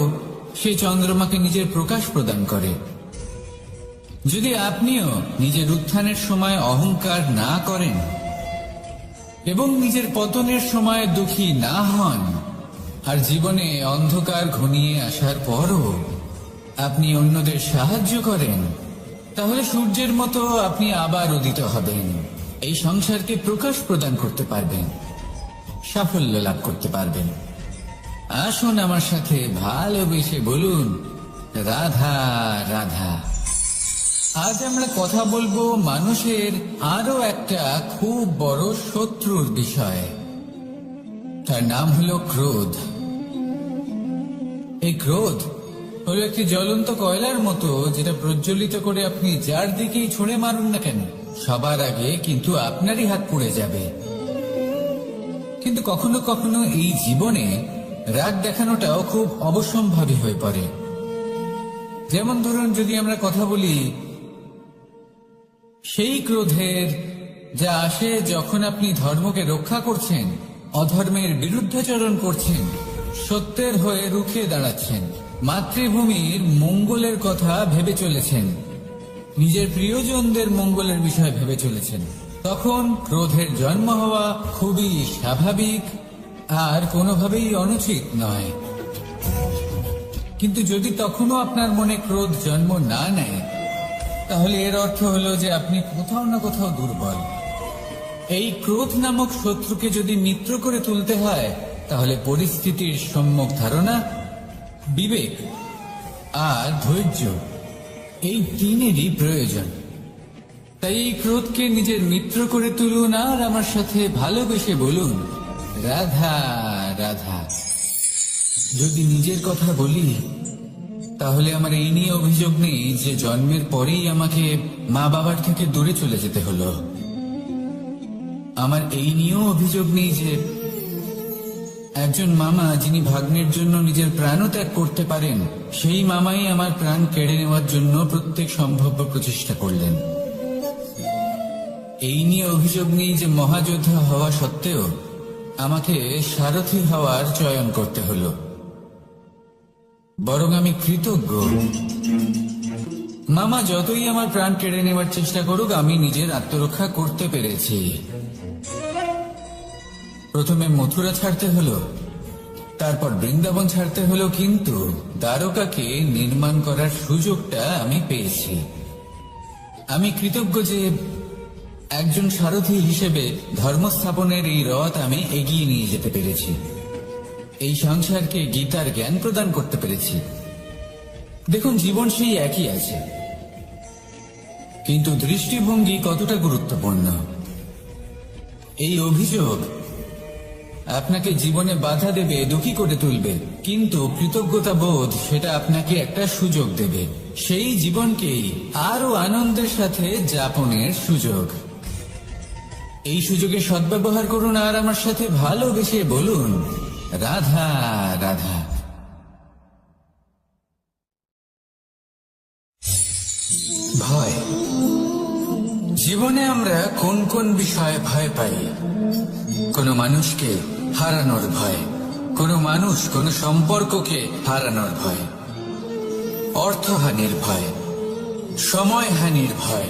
S1: সে চন্দ্রমাকে নিজের প্রকাশ প্রদান করে। যদি আপনিও নিজের উত্থানের সময় অহংকার না করেন এবং নিজের পতনের সময় দুঃখী না হন, আর জীবনে অন্ধকার ঘনিয়ে আসার পরও আপনি অন্যদের সাহায্য করেন, তাহলে সূর্যের মতো আপনি আবার উদিত হবেন, এই সংসারকে প্রকাশ প্রদান করতে পারবেন, সাফল্য লাভ করতে পারবেন। আসুন আমার সাথে ভালোবেসে বলুন, রাধা রাধা। আজ আমরা কথা বলবো মানুষের আরো একটা খুব বড় শত্রুর বিষয়। তার নাম হলো ক্রোধ। এই ক্রোধ হলো একটি জ্বলন্ত কয়লার মতো, যেটা প্রজ্বলিত করে আপনি যার দিকেই ছুঁড়ে মারুন না কেন, সবার আগে কিন্তু আপনারই হাত পুড়ে যাবে।
S2: কিন্তু কখনো কখনো এই জীবনে রাগ দেখানোটাও খুব অবশ্যম্ভাবী হয়ে পড়ে। যেমন ধরুন, যদি আমরা কথা বলি সেই ক্রোধের যা আসে যখন আপনি ধর্মকে রক্ষা করছেন, অধর্মের বিরুদ্ধাচরণ করছেন, সত্যের হয়ে রুখে দাঁড়াচ্ছেন, মাতৃভূমির মঙ্গলের কথা ভেবে চলেছেন, নিজের প্রিয়জনদের মঙ্গলের বিষয় ভেবে চলেছেন, তখন ক্রোধের জন্ম হওয়া খুবই স্বাভাবিক আর কোনোভাবেই অনুচিত নয়। কিন্তু যদি তখনও আপনার মনে ক্রোধ জন্ম না নেয়, তাহলে এর অর্থ হলো যে আপনি কোথাও না কোথাও দুর্বল। এই ক্রোধ নামক শত্রুকে যদি মিত্র করে তুলতে হয়, তাহলে পরিস্থিতির সম্যক ধারণা, বিবেক আর ধৈর্য, এই তিনেরই প্রয়োজন। তাই এই ক্রোধকে নিজের মিত্র করে তুলুন আর আমার সাথে ভালোবেসে বলুন, রাধা রাধা। যদি নিজের কথা বলি, তাহলে আমার এই নিয়ে অভিযোগ নেই যে জন্মের পরেই আমাকে মা বাবার থেকে দূরে চলে যেতে হলো। আমার এই নিয়েও অভিযোগ নেই যে একজন মামা যিনি ভাগ্নের জন্য নিজের প্রাণও ত্যাগ করতে পারেন, সেই মামাই আমার প্রাণ কেড়ে নেওয়ার জন্য প্রত্যেক সম্ভাব্য প্রচেষ্টা করলেন। এই নিয়ে অভিযোগ নেই যে মহাযোদ্ধা হওয়া সত্ত্বেও আমাকে সারথি হওয়ার চয়ন করতে হলো। বরং আমি কৃতজ্ঞ, মামা যতই আমার প্রাণ কেড়ে নেওয়ার চেষ্টা করুক, আমি নিজের আত্মরক্ষা করতে পেরেছি। প্রথমে মথুরা ছাড়তে হলো, তারপর বৃন্দাবন ছাড়তে হলো, কিন্তু দ্বারকাকে নির্মাণ করার সুযোগটা আমি পেয়েছি। আমি কৃতজ্ঞ যে একজন সারথি হিসেবে ধর্মস্থাপনের এই রথ আমি এগিয়ে নিয়ে যেতে পেরেছি, এই সংসারকে গীতার জ্ঞান প্রদান করতে পেরেছি। দেখুন, জীবন সেই একই আছে, কিন্তু দৃষ্টিভঙ্গি কতটা গুরুত্বপূর্ণ। এই অভিযোগ আপনাকে জীবনে বাধা দেবে, দুঃখী করে তুলবে, কিন্তু কৃতজ্ঞতা বোধ সেটা আপনাকে একটা সুযোগ দেবে, সেই জীবনকেই আরো আনন্দের সাথে যাপনের সুযোগ। এই সুযোগে সদ্ব্যবহার করুন আর আমার সাথে ভালোবেসে বলুন, রাধা রাধা। ভয়। জীবনে আমরা কোন কোন বিষয়ে ভয় পাই? কোনো মানুষকে হারানোর ভয়, কোনো মানুষ কোনো সম্পর্ককে হারানোর ভয়, অর্থহানির ভয়, সময়হানির ভয়।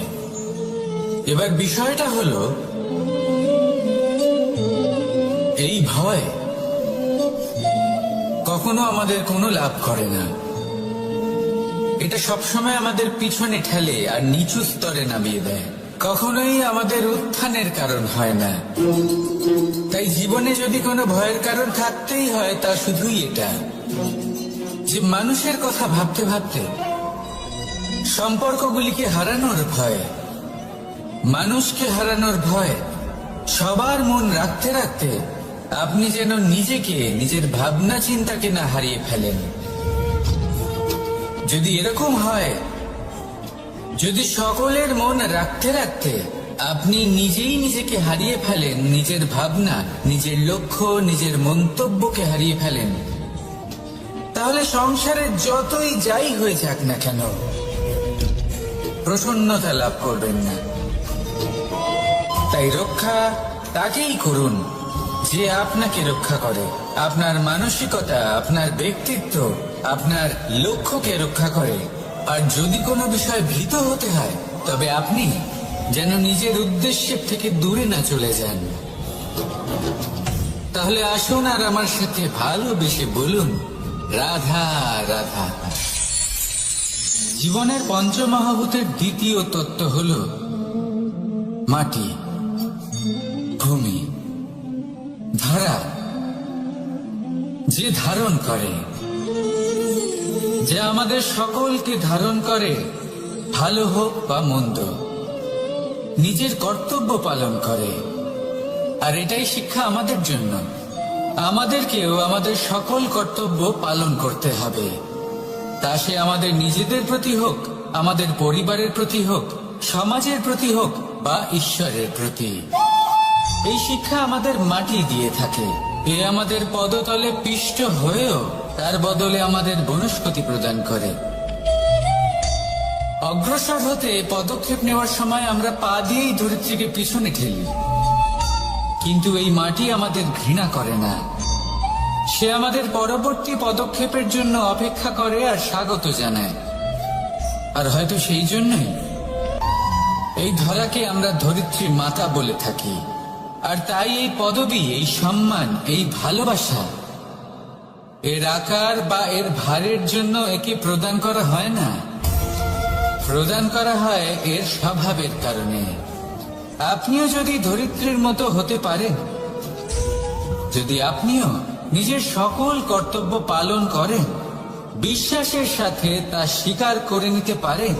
S2: এবার বিষয়টা হলো, এই ভয় কখনো আমাদের কোনো লাভ করে না। এটা সবসময় আমাদের পিছনে ঠেলে আর নিচু স্তরে নামিয়ে দেয়, কখনোই আমাদের উত্থানের কারণ হয় না। তাই জীবনে যদি কোনো ভয়ের কারণ থাকতেই হয়, তা শুধুই এটা যে মানুষের কথা ভাবতে ভাবতে, সম্পর্কগুলিকে হারানোর ভয়, মানুষকে হারানোর ভয়, সবার মন রাখতে রাখতে আপনি যেন নিজেকে, নিজের ভাবনা চিন্তাকে না হারিয়ে ফেলেন। যদি এরকম হয়, যদি সকলের মন রাখতে রাখতে আপনি নিজেই নিজেকে হারিয়ে ফেলেন, নিজের ভাবনা, নিজের লক্ষ্য, নিজের মন্তব্যকে হারিয়ে ফেলেন, তাহলে সংসারে যতই যাই হয়ে যাক না কেন, প্রসন্নতা লাভ করবেন না। তাই রক্ষা তাকেই করুন যে আপনাকে রক্ষা করে, আপনার মানসিকতা, আপনার ব্যক্তিত্ব, আপনার লক্ষ্যকে রক্ষা করে। আর যদি কোনো বিষয় ভীত হতে হয়, তবে আপনি যেন নিজের উদ্দেশ্যের থেকে দূরে না চলে যান। তাহলে আসুন আর আমার সাথে ভালোবেসে বলুন, রাধা রাধা। জীবনের পঞ্চমহাভূতের দ্বিতীয় তত্ত্ব হল মাটি, ভূমি, ধারা, যে ধারণ করে, যে আমাদের সকলকে ধারণ করে, ভালো হোক বা মন্দ, নিজের কর্তব্য পালন করে। আর এটাই শিক্ষা আমাদের জন্য। আমাদেরকেও আমাদের সকল কর্তব্য পালন করতে হবে, তা সে আমাদের নিজেদের প্রতি হোক, আমাদের পরিবারের প্রতি হোক, সমাজের প্রতি হোক বা ঈশ্বরের প্রতি। এই শিক্ষা আমাদের মাটি দিয়ে থাকে। এ আমাদের পদতলে পিষ্ট হয়েও তার বদলে আমাদের বনস্পতি প্রদান করে। অগ্রসর হতে পদক্ষেপ নেওয়ার সময় আমরা পা দিয়েই ধরিত্রীকে পিছনে ঠেলি, কিন্তু এই মাটি আমাদের ঘৃণা করে না। সে আমাদের পরবর্তী পদক্ষেপের জন্য অপেক্ষা করে আর স্বাগত জানায়। আর হয়তো সেই জন্যই এই ধরাকে আমরা ধরিত্রীর মাতা বলে থাকি। আর তাই এই পদবী, এই সম্মান, এই ভালোবাসা, এর আকার বা এর ভারের জন্য একে প্রদান করা হয় না, প্রদান করা হয় এর স্বভাবের কারণে। আপনিও যদি ধরিত্রীর মতো হতে পারেন, যদি আপনিও নিজের সকল কর্তব্য পালন করেন, বিশ্বাসের সাথে তা স্বীকার করে নিতে পারেন,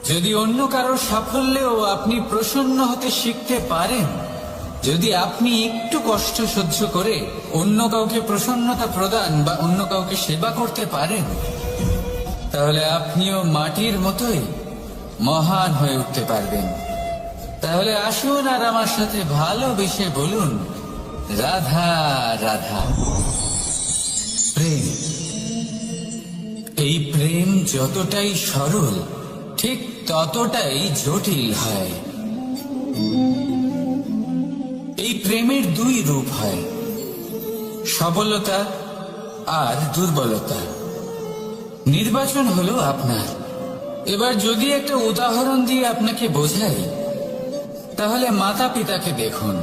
S2: যদি অন্য কারোর সাফল্যেও আপনি প্রসন্ন হতে শিখতে পারেন, যদি আপনি একটু কষ্ট সহ্য করে অন্য কাউকে প্রসন্নতা প্রদান বা অন্য কাউকে সেবা করতে পারেন, তাহলে আপনিও মাটির মতোই মহান হয়ে উঠতে পারবেন। তাহলে আসুন আর আমার সাথে ভালোবেসে বলুন, রাধা রাধা। প্রেম, এই প্রেম যতটাই সরল ঠিক ততটাই জটিল হয়। এই প্রেমের দুই রূপ হয়, সবলতা আর দুর্বলতা। নির্বাচন হলো আপনার। এবার যদি একটা উদাহরণ দিয়ে আপনাকে বোঝাই, তাহলে মাতা পিতাকে দেখুন।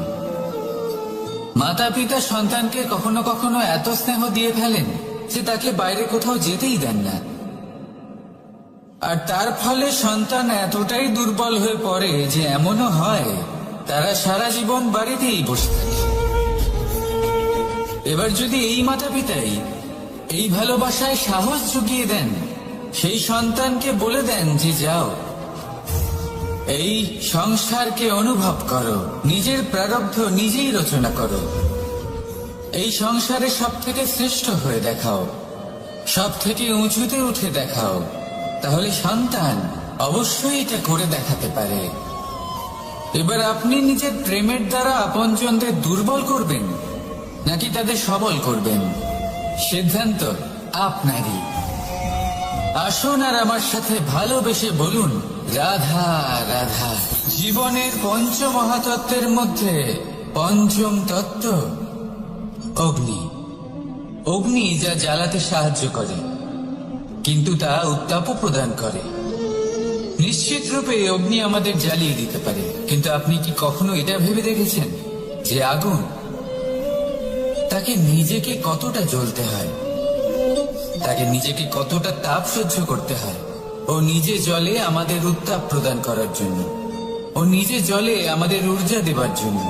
S2: মাতা পিতা সন্তানকে কখনো কখনো এত স্নেহ দিয়ে ফেলেন যে তাকে বাইরে কোথাও যেতেই দেন না, আর তার ফলে সন্তান এতটাই দুর্বল হয়ে পড়ে যে এমনও হয় তারা সারা জীবন বাড়িতেই বসে থাকে। এবার যদি এই মাতা পিতাই এই ভালোবাসায় সাহস জুগিয়ে দেন, সেই সন্তানকে বলে দেন যে যাও, এই সংসারকে অনুভব করো, নিজের প্রারব্ধ নিজেই রচনা করো, এই সংসারে সব থেকে শ্রেষ্ঠ হয়ে দেখাও, সব থেকে উঁচুতে উঠে দেখাও, তাহলে সন্তান অবশ্যই এটা করে দেখাতে পারে। এবার আপনি নিজের প্রেমের দ্বারা আপনজনদের দুর্বল করবেন নাকি তাদের সবল করবেন, সিদ্ধান্ত আপনারই। আসুন আর আমার সাথে ভালোবেসে বলুন, রাধা রাধা। জীবনের পঞ্চমহাতত্ত্বের মধ্যে পঞ্চম তত্ত্ব অগ্নি। অগ্নি যা জ্বালাতে সাহায্য করে, কিন্তু তা উত্তাপও প্রদান করে। নিশ্চিত রূপে অগ্নি আমাদের জ্বালিয়ে দিতে পারে, কিন্তু আপনি কি কখনো এটা ভেবে দেখেছেন যে আগুন, তাকে নিজেকে কতটা জ্বলতে হয়, তাকে নিজেকে কতটা তাপ সহ্য করতে হয়। ও নিজে জলে আমাদের উত্তাপ প্রদান করার জন্য, ও নিজে জলে আমাদের ঊর্জা দেবার জন্য,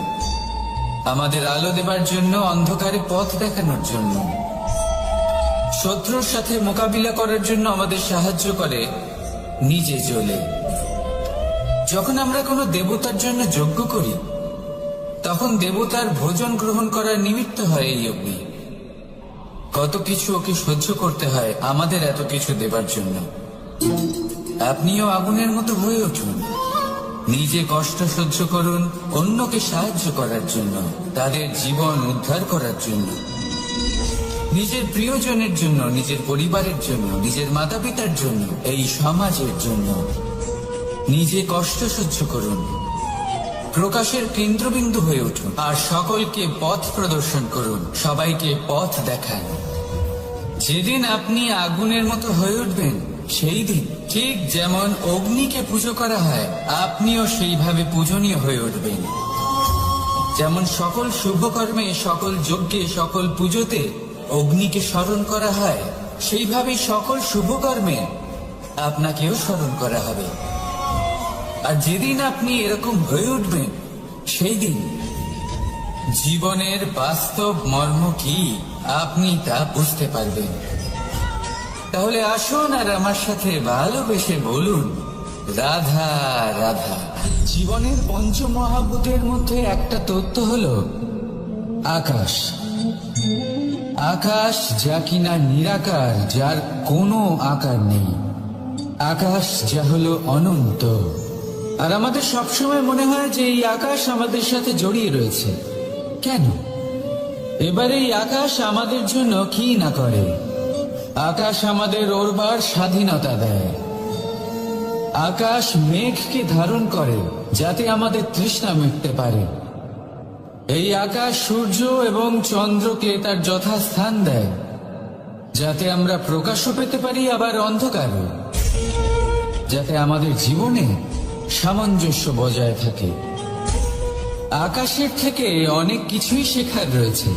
S2: আমাদের আলো দেবার জন্য, অন্ধকারে পথ দেখানোর জন্য, শত্রুর সাথে মোকাবিলা করার জন্য আমাদের সাহায্য করে নিজে জ্বলে। যখন আমরা কোনো দেবতার জন্য যজ্ঞ করি, তখন দেবতার ভোজন গ্রহণ করার নিমিত্ত হয় এই অগ্নি। কত কিছু ওকে সহ্য করতে হয় আমাদের এত কিছু দেবার জন্য। আপনিও আগুনের মতো হয়ে উঠুন, নিজে কষ্ট সহ্য করুন অন্যকে সাহায্য করার জন্য, তাদের জীবন উদ্ধার করার জন্য, নিজের প্রিয়জনের জন্য, নিজের পরিবারের জন্য, নিজের মাতা পিতার জন্য, এই সমাজের জন্য। নিজে কষ্ট সহ্য করুন, প্রকাশের কেন্দ্রবিন্দু হয়ে উঠুন, আর সকলকে পথ প্রদর্শন করুন, সবাইকে পথ দেখান। যেদিন আপনি আগুনের মতো হয়ে উঠবেন, সেই দিন ঠিক যেমন অগ্নিকে পুজো করা হয়, আপনিও সেইভাবে পূজনীয় হয়ে উঠবেন। যেমন সকল শুভকর্মে, সকল যজ্ঞে, সকল পুজোতে অগ্নিকে স্মরণ করা হয়, সেইভাবে সকল শুভকর্মে আপনাকেও স্মরণ করা হবে। আর যেদিন আপনি এরকম হয়ে উঠবেন, সেই দিন জীবনের বাস্তব মর্ম কি আপনি তা বুঝতে পারবেন। তাহলে আসুন আর আমার সাথে ভালোবেসে বলুন, রাধা রাধা। জীবনের পঞ্চমহাভূতের মধ্যে একটা তত্ত্ব হলো আকাশ। আকাশ যা কিনা নিরাকার, যার কোনো আকার নেই। আকাশ যা হলো অনন্ত। আর আমাদের সবসময় মনে হয় যে এই আকাশ আমাদের সাথে জড়িয়ে রয়েছে। কেন? এবার এই আকাশ আমাদের জন্য কি না করে। আকাশ আমাদের ওড়বার স্বাধীনতা দেয়। আকাশ মেঘকে ধারণ করে যাতে আমাদের তৃষ্ণা মিটতে পারে। এই আকাশ সূর্য এবং চন্দ্রকে তার যথাস্থান দেয় যাতে আমরা প্রকাশও পেতে পারি, আবার অন্ধকারও, যাতে আমাদের জীবনে সামঞ্জস্য বজায় থাকে। আকাশের থেকে অনেক কিছুই শেখার রয়েছে।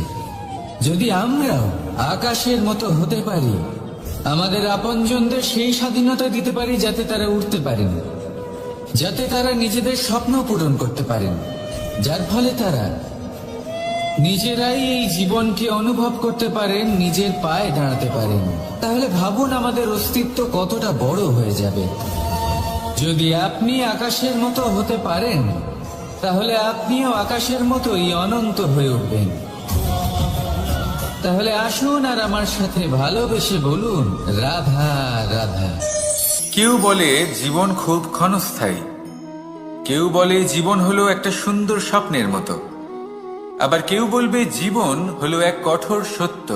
S2: যদি আমরাও আকাশের মতো হতে পারি, আমাদের আপনজনদের সেই স্বাধীনতা দিতে পারি যাতে তারা উঠতে পারেন, যাতে তারা নিজেদের স্বপ্ন পূরণ করতে পারেন, যার ফলে তারা নিজেরাই এই জীবনকে অনুভব করতে পারেন, নিজের পায়ে দাঁড়াতে পারেন, তাহলে ভাবুন আমাদের অস্তিত্ব কতটা বড় হয়ে যাবে। যদি আপনি আকাশের মতো হতে পারেন, তাহলে আপনিও আকাশের মতোই অনন্ত হয়ে উঠবেন। তাহলে আসুন আর আমার সাথে ভালোবেসে বলুন, রাধা রাধা।
S1: কেউ বলে জীবন খুব ক্ষণস্থায়ী, কেউ বলে জীবন হলো একটা সুন্দর স্বপ্নের মতো, আবার কেউ বলবে জীবন হলো এক কঠোর সত্য।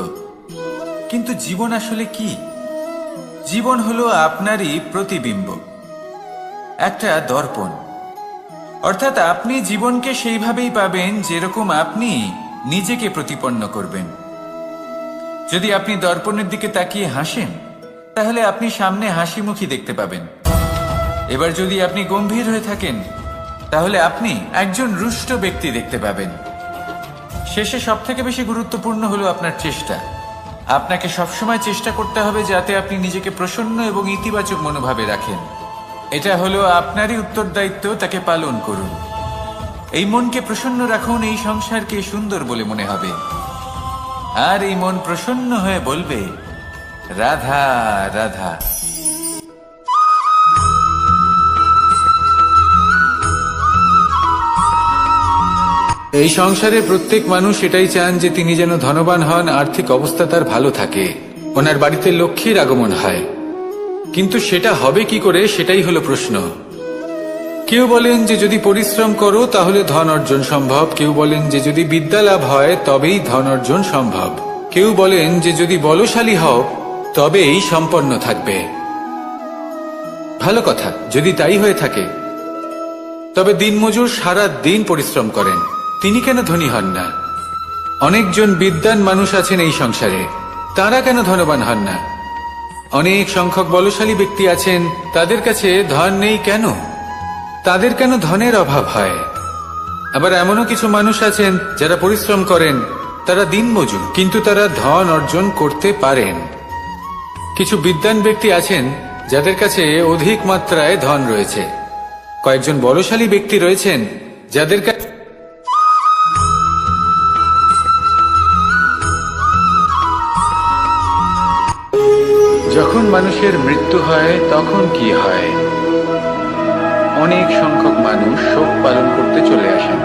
S1: কিন্তু জীবন আসলে কি? জীবন হলো আপনারই প্রতিবিম্ব, একটা দর্পণ। অর্থাৎ আপনি জীবনকে সেইভাবেই পাবেন যেরকম আপনি নিজেকে প্রতিপন্ন করবেন। যদি আপনি দর্পণের দিকে তাকিয়ে হাসেন, তাহলে আপনি সামনে হাসি মুখী দেখতে পাবেন। এবার যদি আপনি গম্ভীর হয়ে থাকেন, তাহলে আপনি একজন রুষ্ট ব্যক্তি দেখতে পাবেন। শেষে সবথেকে বেশি গুরুত্বপূর্ণ হলো আপনার চেষ্টা। আপনাকে সবসময় চেষ্টা করতে হবে যাতে আপনি নিজেকে প্রসন্ন এবং ইতিবাচক মনোভাবে রাখেন। এটা হলো আপনারই উত্তরদায়িত্ব, তাকে পালন করুন। এই মনকে প্রসন্ন রাখুন, এই সংসারকে সুন্দর বলে মনে হবে। আর এই মন প্রসন্ন হয়ে বলবে, রাধা রাধা। এই সংসারে প্রত্যেক মানুষ এটাই চান যে তিনি যেন ধনবান হন, আর্থিক অবস্থা তার ভালো থাকে, ওনার বাড়িতে লক্ষ্মীর আগমন হয়। কিন্তু সেটা হবে কি করে, সেটাই হলো প্রশ্ন। কেউ বলেন যে যদি পরিশ্রম করো তাহলে ধন অর্জন সম্ভব, কেউ বলেন যে যদি বিদ্যা লাভ হয় তবেই ধন অর্জন সম্ভব, কেউ বলেন যে যদি বলশালী হও তবেই সম্পন্ন থাকবে। ভালো কথা, যদি তাই হয়ে থাকে, তবে দিনমজুর সারা দিন পরিশ্রম করেন, তিনি কেন ধনী হন না? অনেকজন বিদ্বান মানুষ আছেন এই সংসারে, তারা কেন ধনবান হন না? অনেক সংখ্যক বলশালী ব্যক্তি আছেন, তাদের কাছে ধন নেই কেন? তাদের কেন ধনের অভাব হয়? আবার এমনও কিছু মানুষ আছেন যারা পরিশ্রম করেন, তারা দিনমজুর, কিন্তু তারা ধন অর্জন করতে পারেন। কিছু বিদ্বান ব্যক্তি আছেন যাদের কাছে অধিক মাত্রায় ধন রয়েছে। কয়েকজন বলশালী ব্যক্তি রয়েছেন যাদের কাছে যখন মানুষের মৃত্যু হয় তখন কি হয়? অনেক সংখ্যক মানুষ শোক পালন করতে চলে আসেন।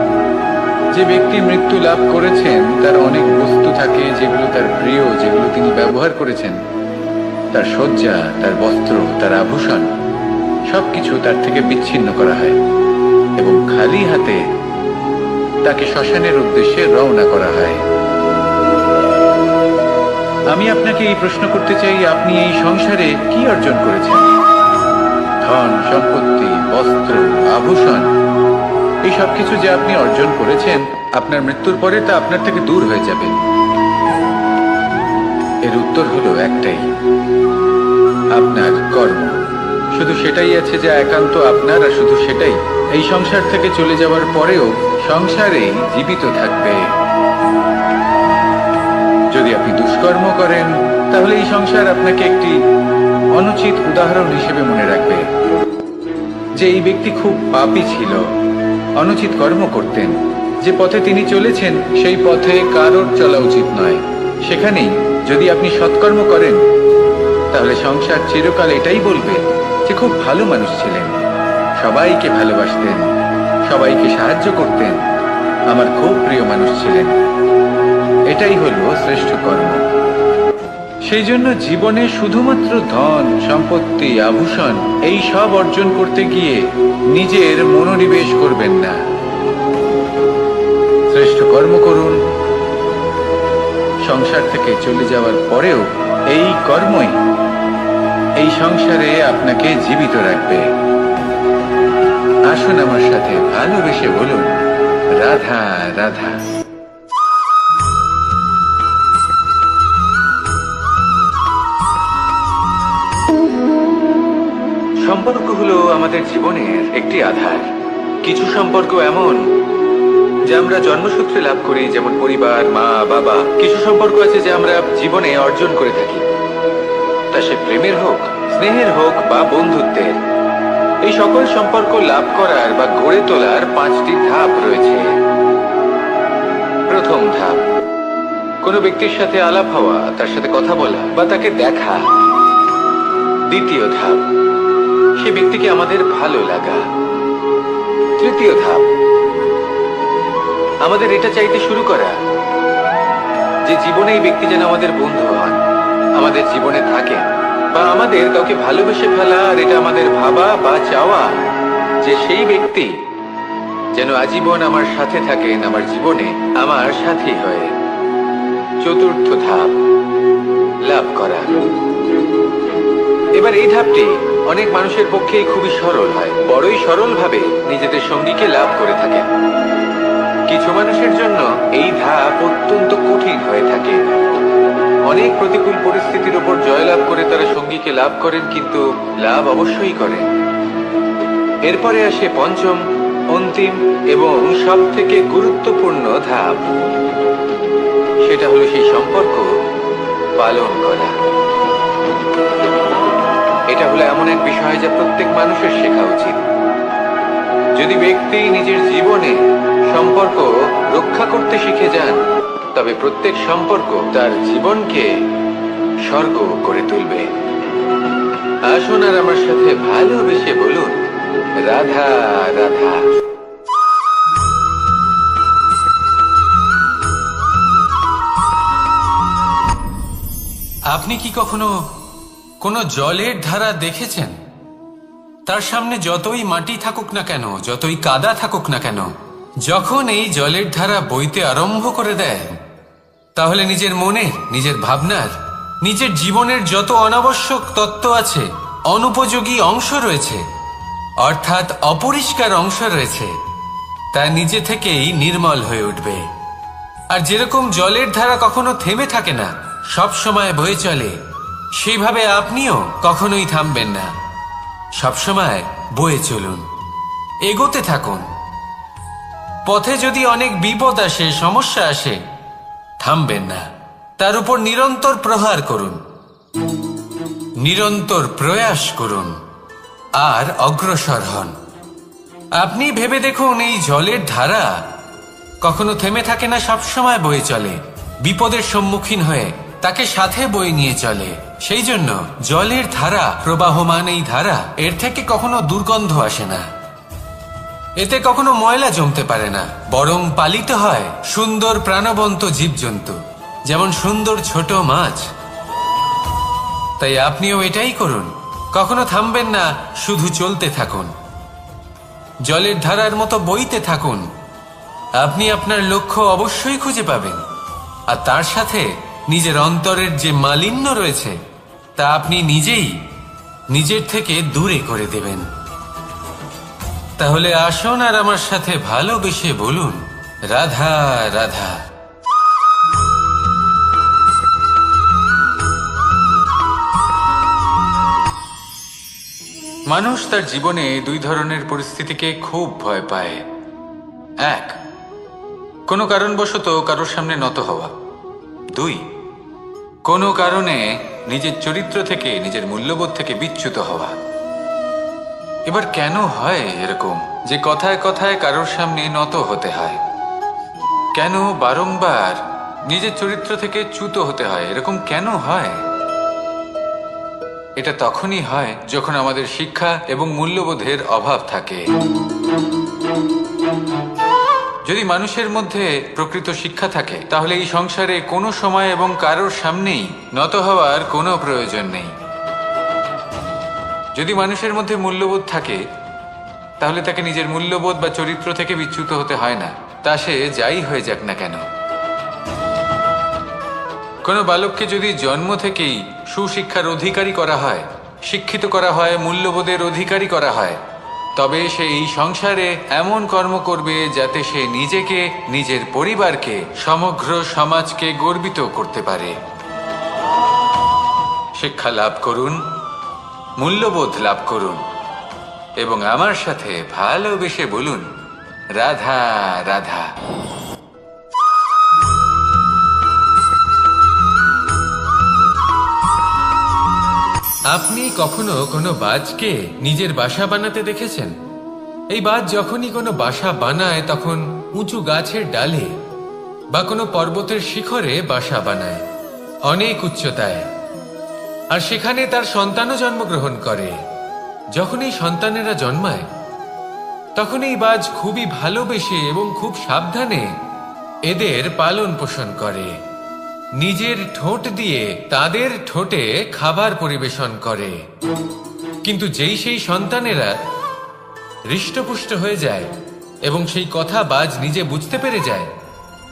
S1: যে ব্যক্তি মৃত্যু লাভ করেছেন তার অনেক বস্তু থাকে যেগুলো তার প্রিয়, যেগুলো তিনি ব্যবহার করেছেন। তার শয্যা, তার বস্ত্র, তার আভূষণ সবকিছু তার থেকে বিচ্ছিন্ন করা হয় এবং খালি হাতে তাকে শ্মশানের উদ্দেশ্যে রওনা করা হয়। আমি আপনাকে এই প্রশ্ন করতে চাই, আপনি এই সংসারে কি অর্জন করেছেন? ধন, সম্পত্তি, বস্ত্র, আভূষণ, এই সব কিছু যে আপনি অর্জন করেছেন, আপনার মৃত্যুর পরে তা আপনার থেকে দূর হয়ে যাবে। এর উত্তর হলো একটাই, আপনার কর্ম। শুধু সেটাই আছে যা একান্ত আপনার, আর শুধু সেটাই এই সংসার থেকে চলে যাওয়ার পরেও সংসারেই জীবিত থাকবে। যদি আপনি দুষ্কর্ম করেন, তাহলে এই সংসার আপনাকে একটি অনুচিত উদাহরণ হিসেবে মনে রাখবে যে এই ব্যক্তি খুব পাপী ছিল, অনুচিত কর্ম করতেন। যে পথে তিনি চলেছেন সেই পথে কারোর চলা উচিত নয়। সেখানেই যদি আপনি সৎকর্ম করেন, তাহলে সংসার চিরকাল এটাই বলবে যে খুব ভালো মানুষ ছিলেন, সবাইকে ভালোবাসতেন, সবাইকে সাহায্য করতেন, আমার খুব প্রিয় মানুষ ছিলেন। এটাই হলো শ্রেষ্ঠ কর্ম। সেই জন্য জীবনে শুধুমাত্র ধন, সম্পত্তি, আভূষণ এই সব অর্জন করতে গিয়ে নিজের মনোনিবেশ করবেন না। শ্রেষ্ঠ কর্ম করুন। সংসার থেকে চলে যাওয়ার পরেও এই কর্মই এই সংসারে আপনাকে জীবিত রাখবে। আসুন আমার সাথে ভালোবেসে বলুন, রাধা রাধা। সম্পর্ক হলো আমাদের জীবনের একটি আধার। কিছু সম্পর্ক এমন যা আমরা জন্মসূত্রে লাভ করি, যেমন পরিবার, মা, বাবা। কিছু সম্পর্ক আছে যা আমরা জীবনে অর্জন করে থাকি, তা সে প্রেমের হোক, স্নেহের হোক বা বন্ধুত্বের। এই সকল সম্পর্ক লাভ করার বা গড়ে তোলার 5টি ধাপ রয়েছে। প্রথম ধাপ, কোনো ব্যক্তির সাথে আলাপ হওয়া, তার সাথে কথা বলা বা তাকে দেখা। দ্বিতীয় ধাপ, সে ব্যক্তিকে আমাদের ভালো লাগা। তৃতীয় ধাপ, আমাদের এটা চাইতে শুরু করা যে জীবনে এই ব্যক্তি যেন আমাদের বন্ধু হন, আমাদের জীবনে থাকে, বা আমাদের কাউকে ভালোবেসে ফেলা। আর এটা আমাদের ভাবা বা চাওয়া যে সেই ব্যক্তি যেন আজীবন আমার সাথে থাকেন, আমার জীবনে আমার সাথী হয়ে। চতুর্থ ধাপ, লাভ করা। এবার এই ধাপটি অনেক মানুষের পক্ষেই খুবই সরল হয়, বড়ই সরলভাবে নিজেদের সঙ্গীকে লাভ করে থাকেন। কিছু মানুষের জন্য এই ধাপ অত্যন্ত কঠিন হয়ে থাকে। অনেক প্রতিকূল পরিস্থিতির উপর জয়লাভ করে তারা সঙ্গীকে লাভ করেন, কিন্তু লাভ অবশ্যই করেন। এরপরে আসে পঞ্চম, অন্তিম এবং সব থেকে গুরুত্বপূর্ণ ধাপ। সেটা হলো সেই সম্পর্ক পালন করা। এটা হলো এমন এক বিষয় যা প্রত্যেক মানুষের শেখা উচিত। যদি ব্যক্তি নিজের জীবনে সম্পর্ক রক্ষা করতে শিখে যান, তবে প্রত্যেক সম্পর্ক তার জীবনকে স্বর্গ করে তুলবে। আসুন আর আমার সাথে ভালোবেসে বলুন, রাধা রাধা।
S2: আপনি কি কখনো কোনো জলের ধারা দেখেছেন? তার সামনে যতই মাটি থাকুক না কেন, যতই কাদা থাকুক না কেন, যখন এই জলের ধারা বইতে আরম্ভ করে দেয়, তাহলে নিজের মনে, নিজের ভাবনার, নিজের জীবনের যত অনাবশ্যক তত্ত্ব আছে, অনুপযোগী অংশ রয়েছে, অর্থাৎ অপরিষ্কার অংশ রয়েছে, তা নিজে থেকেই নির্মল হয়ে উঠবে। আর যেরকম জলের ধারা কখনো থেমে থাকে না, সব সময় বয়ে চলে, সেইভাবে আপনিও কখনোই থামবেন না। সবসময় বয়ে চলুন, এগোতে থাকুন। পথে যদি অনেক বিপদ আসে, সমস্যা আসে, থামবেন না, তার উপর নিরন্তর প্রহার করুন, নিরন্তর প্রয়াস করুন আর অগ্রসর হন। আপনি ভেবে দেখুন, এই জলের ধারা কখনো থেমে থাকে না, সবসময় বয়ে চলে, বিপদের সম্মুখীন হয়ে তাকে সাথে বয়ে নিয়ে চলে। সেই জন্য জলের ধারা, প্রবাহমান এই ধারা, এর থেকে কখনো দুর্গন্ধ আসে না, এতে কখনো ময়লা জমতে পারে না, বরং পালিত হয় সুন্দর প্রাণবন্ত জীবজন্তু, যেমন সুন্দর ছোট মাছ। তাই আপনিও এটাই করুন, কখনো থামবেন না, শুধু চলতে থাকুন, জলের ধারার মতো বইতে থাকুন। আপনি আপনার লক্ষ্য অবশ্যই খুঁজে পাবেন, আর তার সাথে নিজের অন্তরের যে মালিন্য রয়েছে তা আপনি নিজেই নিজের থেকে দূরে করে দেবেন। তাহলে আসুন আর আমার সাথে ভালোবেসে বলুন, রাধা রাধা।
S1: মানুষ তার জীবনে দুই ধরনের পরিস্থিতিকে খুব ভয় পায়। এক, কোনো কারণবশত কারোর সামনে নত হওয়া। দুই, কোনো কারণে নিজের চরিত্র থেকে, নিজের মূল্যবোধ থেকে বিচ্যুত হওয়া। এবার কেন হয় এরকম যে কথায় কথায় কারোর সামনে নত হতে হয়? কেন বারংবার নিজের চরিত্র থেকে চ্যুত হতে হয়? এরকম কেন হয়? এটা তখনই হয় যখন আমাদের শিক্ষা এবং মূল্যবোধের অভাব থাকে। যদি মানুষের মধ্যে প্রকৃত শিক্ষা থাকে তাহলে এই সংসারে কোনো সময় এবং কারোর সামনেই নত হওয়ার কোনো প্রয়োজন নেই। যদি মানুষের মধ্যে মূল্যবোধ থাকে তাহলে তাকে নিজের মূল্যবোধ বা চরিত্র থেকে বিচ্যুত হতে হয় না, তা সে যাই হয়ে যাক না কেন। কোনো বালককে যদি জন্ম থেকেই সুশিক্ষার অধিকারী করা হয়, শিক্ষিত করা হয়, মূল্যবোধের অধিকারী করা হয়, তবে সে এই সংসারে এমন কর্ম করবে যাতে সে নিজেকে, নিজের পরিবারকে, সমগ্র সমাজকে গর্বিত করতে পারে। শিক্ষা লাভ করুন, মূল্যবোধ লাভ করুন এবং আমার সাথে ভালোবেসে বলুন, রাধা রাধা। আপনি কখনো কোনো বাজকে নিজের বাসা বানাতে দেখেছেন? এই বাজ যখনই কোনো বাসা বানায় তখন উঁচু গাছের ডালে বা কোনো পর্বতের শিখরে বাসা বানায়, অনেক উচ্চতায়, আর সেখানে তার সন্তানও জন্মগ্রহণ করে। যখন এই সন্তানেরা জন্মায় তখন এই বাজ খুবই ভালোবেসে এবং খুব সাবধানে এদের পালন পোষণ করে। নিজের ঠোঁট দিয়ে তাদের ঠোঁটে খাবার পরিবেশন করে। কিন্তু যেই সেই সন্তানেরা হৃষ্টপুষ্ট হয়ে যায় এবং সেই কথা বাজ নিজে বুঝতে পেরে যায়,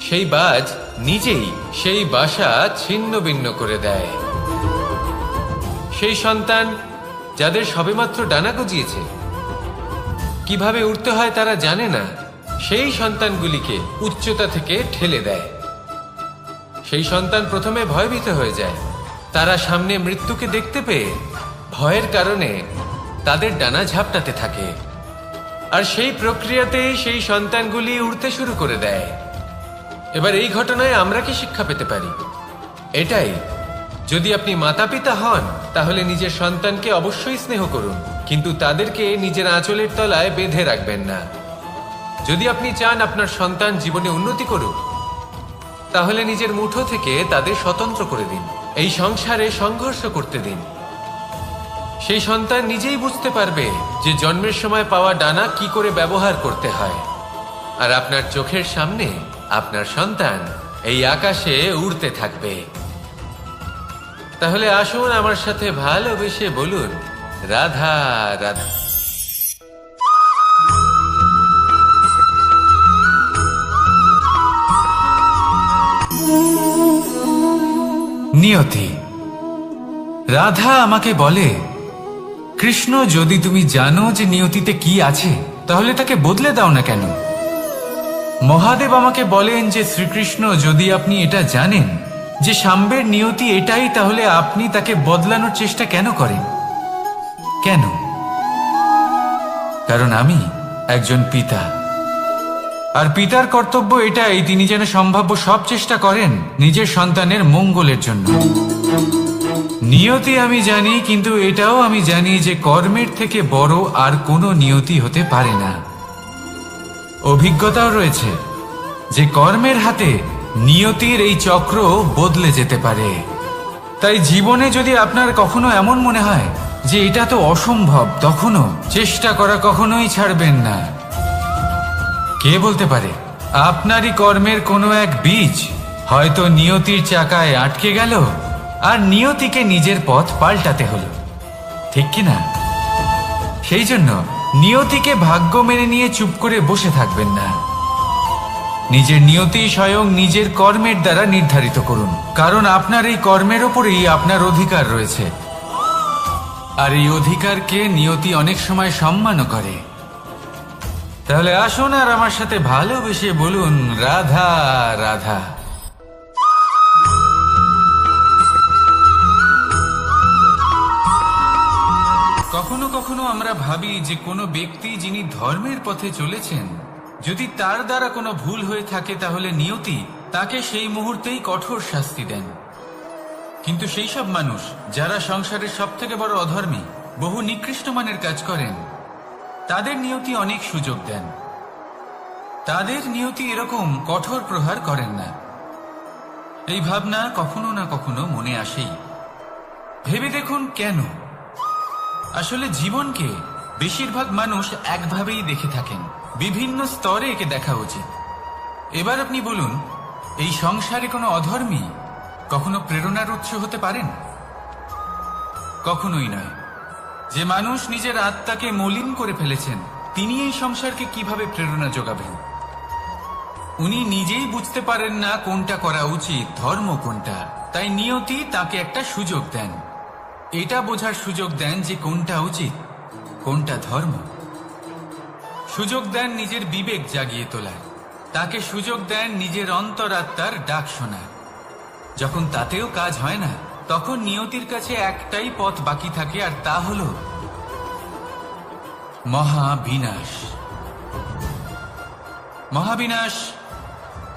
S1: সেই বাজ নিজেই সেই বাসা ছিন্ন ভিন্ন করে দেয়। সেই সন্তান যাদের সবেমাত্র ডানা গজিয়েছে, কিভাবে উঠতে হয় তারা জানে না, সেই সন্তানগুলিকে উচ্চতা থেকে ঠেলে দেয়। সেই সন্তান প্রথমে ভয়ভীত হয়ে যায়। তারা সামনে মৃত্যুকে দেখতে পেয়ে ভয়ের কারণে তাদের ডানা ঝাপটাতে থাকে, আর সেই প্রক্রিয়াতেই সেই সন্তানগুলি উড়তে শুরু করে দেয়। এবার এই ঘটনায় আমরা কি শিক্ষা পেতে পারি? এটাই, যদি আপনি মাতা পিতা হন তাহলে নিজের সন্তানকে অবশ্যই স্নেহ করুন, কিন্তু তাদেরকে নিজের আঁচলের তলায় বেঁধে রাখবেন না। যদি আপনি চান আপনার সন্তান জীবনে উন্নতি করুক, তাহলে নিজের মুঠো থেকে তাদের স্বতন্ত্র করে দিন, এই সংসারে সংঘর্ষ করতে দিন। সেই সন্তান নিজেই বুঝতে পারবে যে জন্মের সময় পাওয়া ডানা কি করে ব্যবহার করতে হয়। আর আপনার চোখের সামনে আপনার সন্তান এই আকাশে উড়তে থাকবে। তাহলে আসুন আমার সাথে ভালোবেসে বলুন, রাধা রাধা। নিয়তি। রাধা আমাকে বলে, কৃষ্ণ, যদি তুমি জানো যে নিয়তিতে কি আছে তাহলে তাকে বদলে দাও না কেন? মহাদেব আমাকে বলেন যে শ্রীকৃষ্ণ, যদি আপনি এটা জানেন যে সাম্বের নিয়তি এটাই, তাহলে আপনি তাকে বদলানোর চেষ্টা কেন করেন? কেন? কারণ আমি একজন পিতা, আর পিতার কর্তব্য এটাই, তিনি যেন সম্ভাব্য সব চেষ্টা করেন নিজের সন্তানের মঙ্গলের জন্য। নিয়তি আমি জানি, কিন্তু এটাও আমি জানি যে কর্মের থেকে বড় আর কোনো নিয়তি হতে পারে না। অভিজ্ঞতাও রয়েছে যে কর্মের হাতে নিয়তির এই চক্র বদলে যেতে পারে। তাই জীবনে যদি আপনার কখনো এমন মনে হয় যে এটা তো অসম্ভব, তখনও চেষ্টা করা কখনোই ছাড়বেন না। কে বলতে পারে আপনারই কর্মের কোনো এক বীজ হয়তো নিয়তির চাকায় আটকে গেল, আর নিয়তিকে নিজের পথ পাল্টাতে হলো, ঠিক কিনা? সেই জন্য নিয়তিকে ভাগ্য মেনে নিয়ে চুপ করে বসে থাকবেন না। নিজের নিয়তি স্বয়ং নিজের কর্মের দ্বারা নির্ধারিত করুন, কারণ আপনার এই কর্মের ওপরেই আপনার অধিকার রয়েছে, আর এই অধিকারকে নিয়তি অনেক সময় সম্মানও করে। তাহলে আসুন আর আমার সাথে ভালোবেসে বলুন, রাধা রাধা। কখনো কখনো আমরা ভাবি যে কোনো ব্যক্তি যিনি ধর্মের পথে চলেছেন, যদি তার দ্বারা কোনো ভুল হয়ে থাকে তাহলে নিয়তি তাকে সেই মুহূর্তেই কঠোর শাস্তি দেন। কিন্তু সেই সব মানুষ যারা সংসারের সব থেকে বড় অধর্মী, বহু নিকৃষ্ট মানের কাজ করেন, তাদের নিয়তি অনেক সুযোগ দেন। তাদের নিয়তি এরকম কঠোর প্রহার করেন না। এই ভাবনা কখনো না কখনো মনে আসেই। ভেবে দেখুন কেন? আসলে জীবনকে বেশিরভাগ মানুষ একভাবেই দেখে থাকেন, বিভিন্ন স্তরে একে দেখা উচিত।
S2: এবার আপনি বলুন, এই সংসারে কোনো অধর্মী কখনো প্রেরণার উৎস হতে পারেন? কখনোই নয়। যে মানুষ নিজের আত্মাকে মলিন করে ফেলেছেন, তিনি এই সংসারকে কিভাবে প্রেরণা যোগাবেন? উনি নিজেই বুঝতে পারেন না কোনটা করা উচিত, ধর্ম কোনটা। তাই নিয়তি তাকে একটা সুযোগ দেন, এটা বোঝার সুযোগ দেন যে কোনটা উচিত, কোনটা ধর্ম। সুযোগ দেন নিজের বিবেক জাগিয়ে তোলার, তাকে সুযোগ দেন নিজের অন্তরাত্মার ডাক শোনার। যখন তাতেও কাজ হয় না, তখন নিয়তির কাছে একটাই পথ বাকি থাকে, আর তা হল মহাবিনাশ। মহাবিনাশ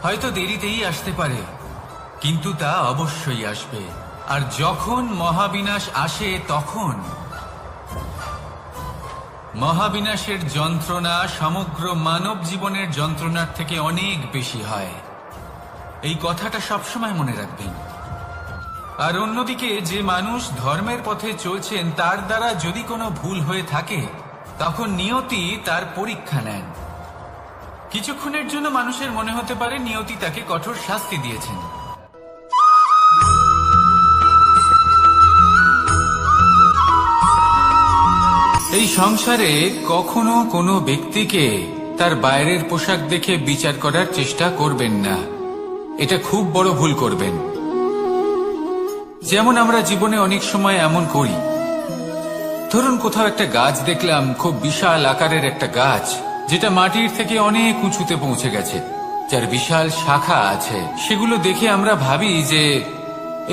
S2: হয়তো দেরিতেই আসতে পারে, কিন্তু তা অবশ্যই আসবে। আর যখন মহাবিনাশ আসে, তখন মহাবিনাশের যন্ত্রণা সমগ্র মানব জীবনের যন্ত্রণার থেকে অনেক বেশি হয়। এই কথাটা সবসময় মনে রাখবেন। আর অন্যদিকে যে মানুষ ধর্মের পথে চলছেন, তার দ্বারা যদি কোনো ভুল হয়ে থাকে, তখন নিয়তি তার পরীক্ষা নেন। কিছুক্ষণের জন্য মানুষের মনে হতে পারে নিয়তি তাকে কঠোর শাস্তি দিয়েছেন। এই সংসারে কখনো কোনো ব্যক্তিকে তার বাইরের পোশাক দেখে বিচার করার চেষ্টা করবেন না, এটা খুব বড় ভুল করবেন। যেমন আমরা জীবনে অনেক সময় এমন করি, ধরুন কোথাও একটা গাছ দেখলাম, খুব বিশাল আকারের একটা গাছ, যেটা মাটির থেকে অনেক উঁচুতে পৌঁছে গেছে, যার বিশাল শাখা আছে। সেগুলো দেখে আমরা ভাবি যে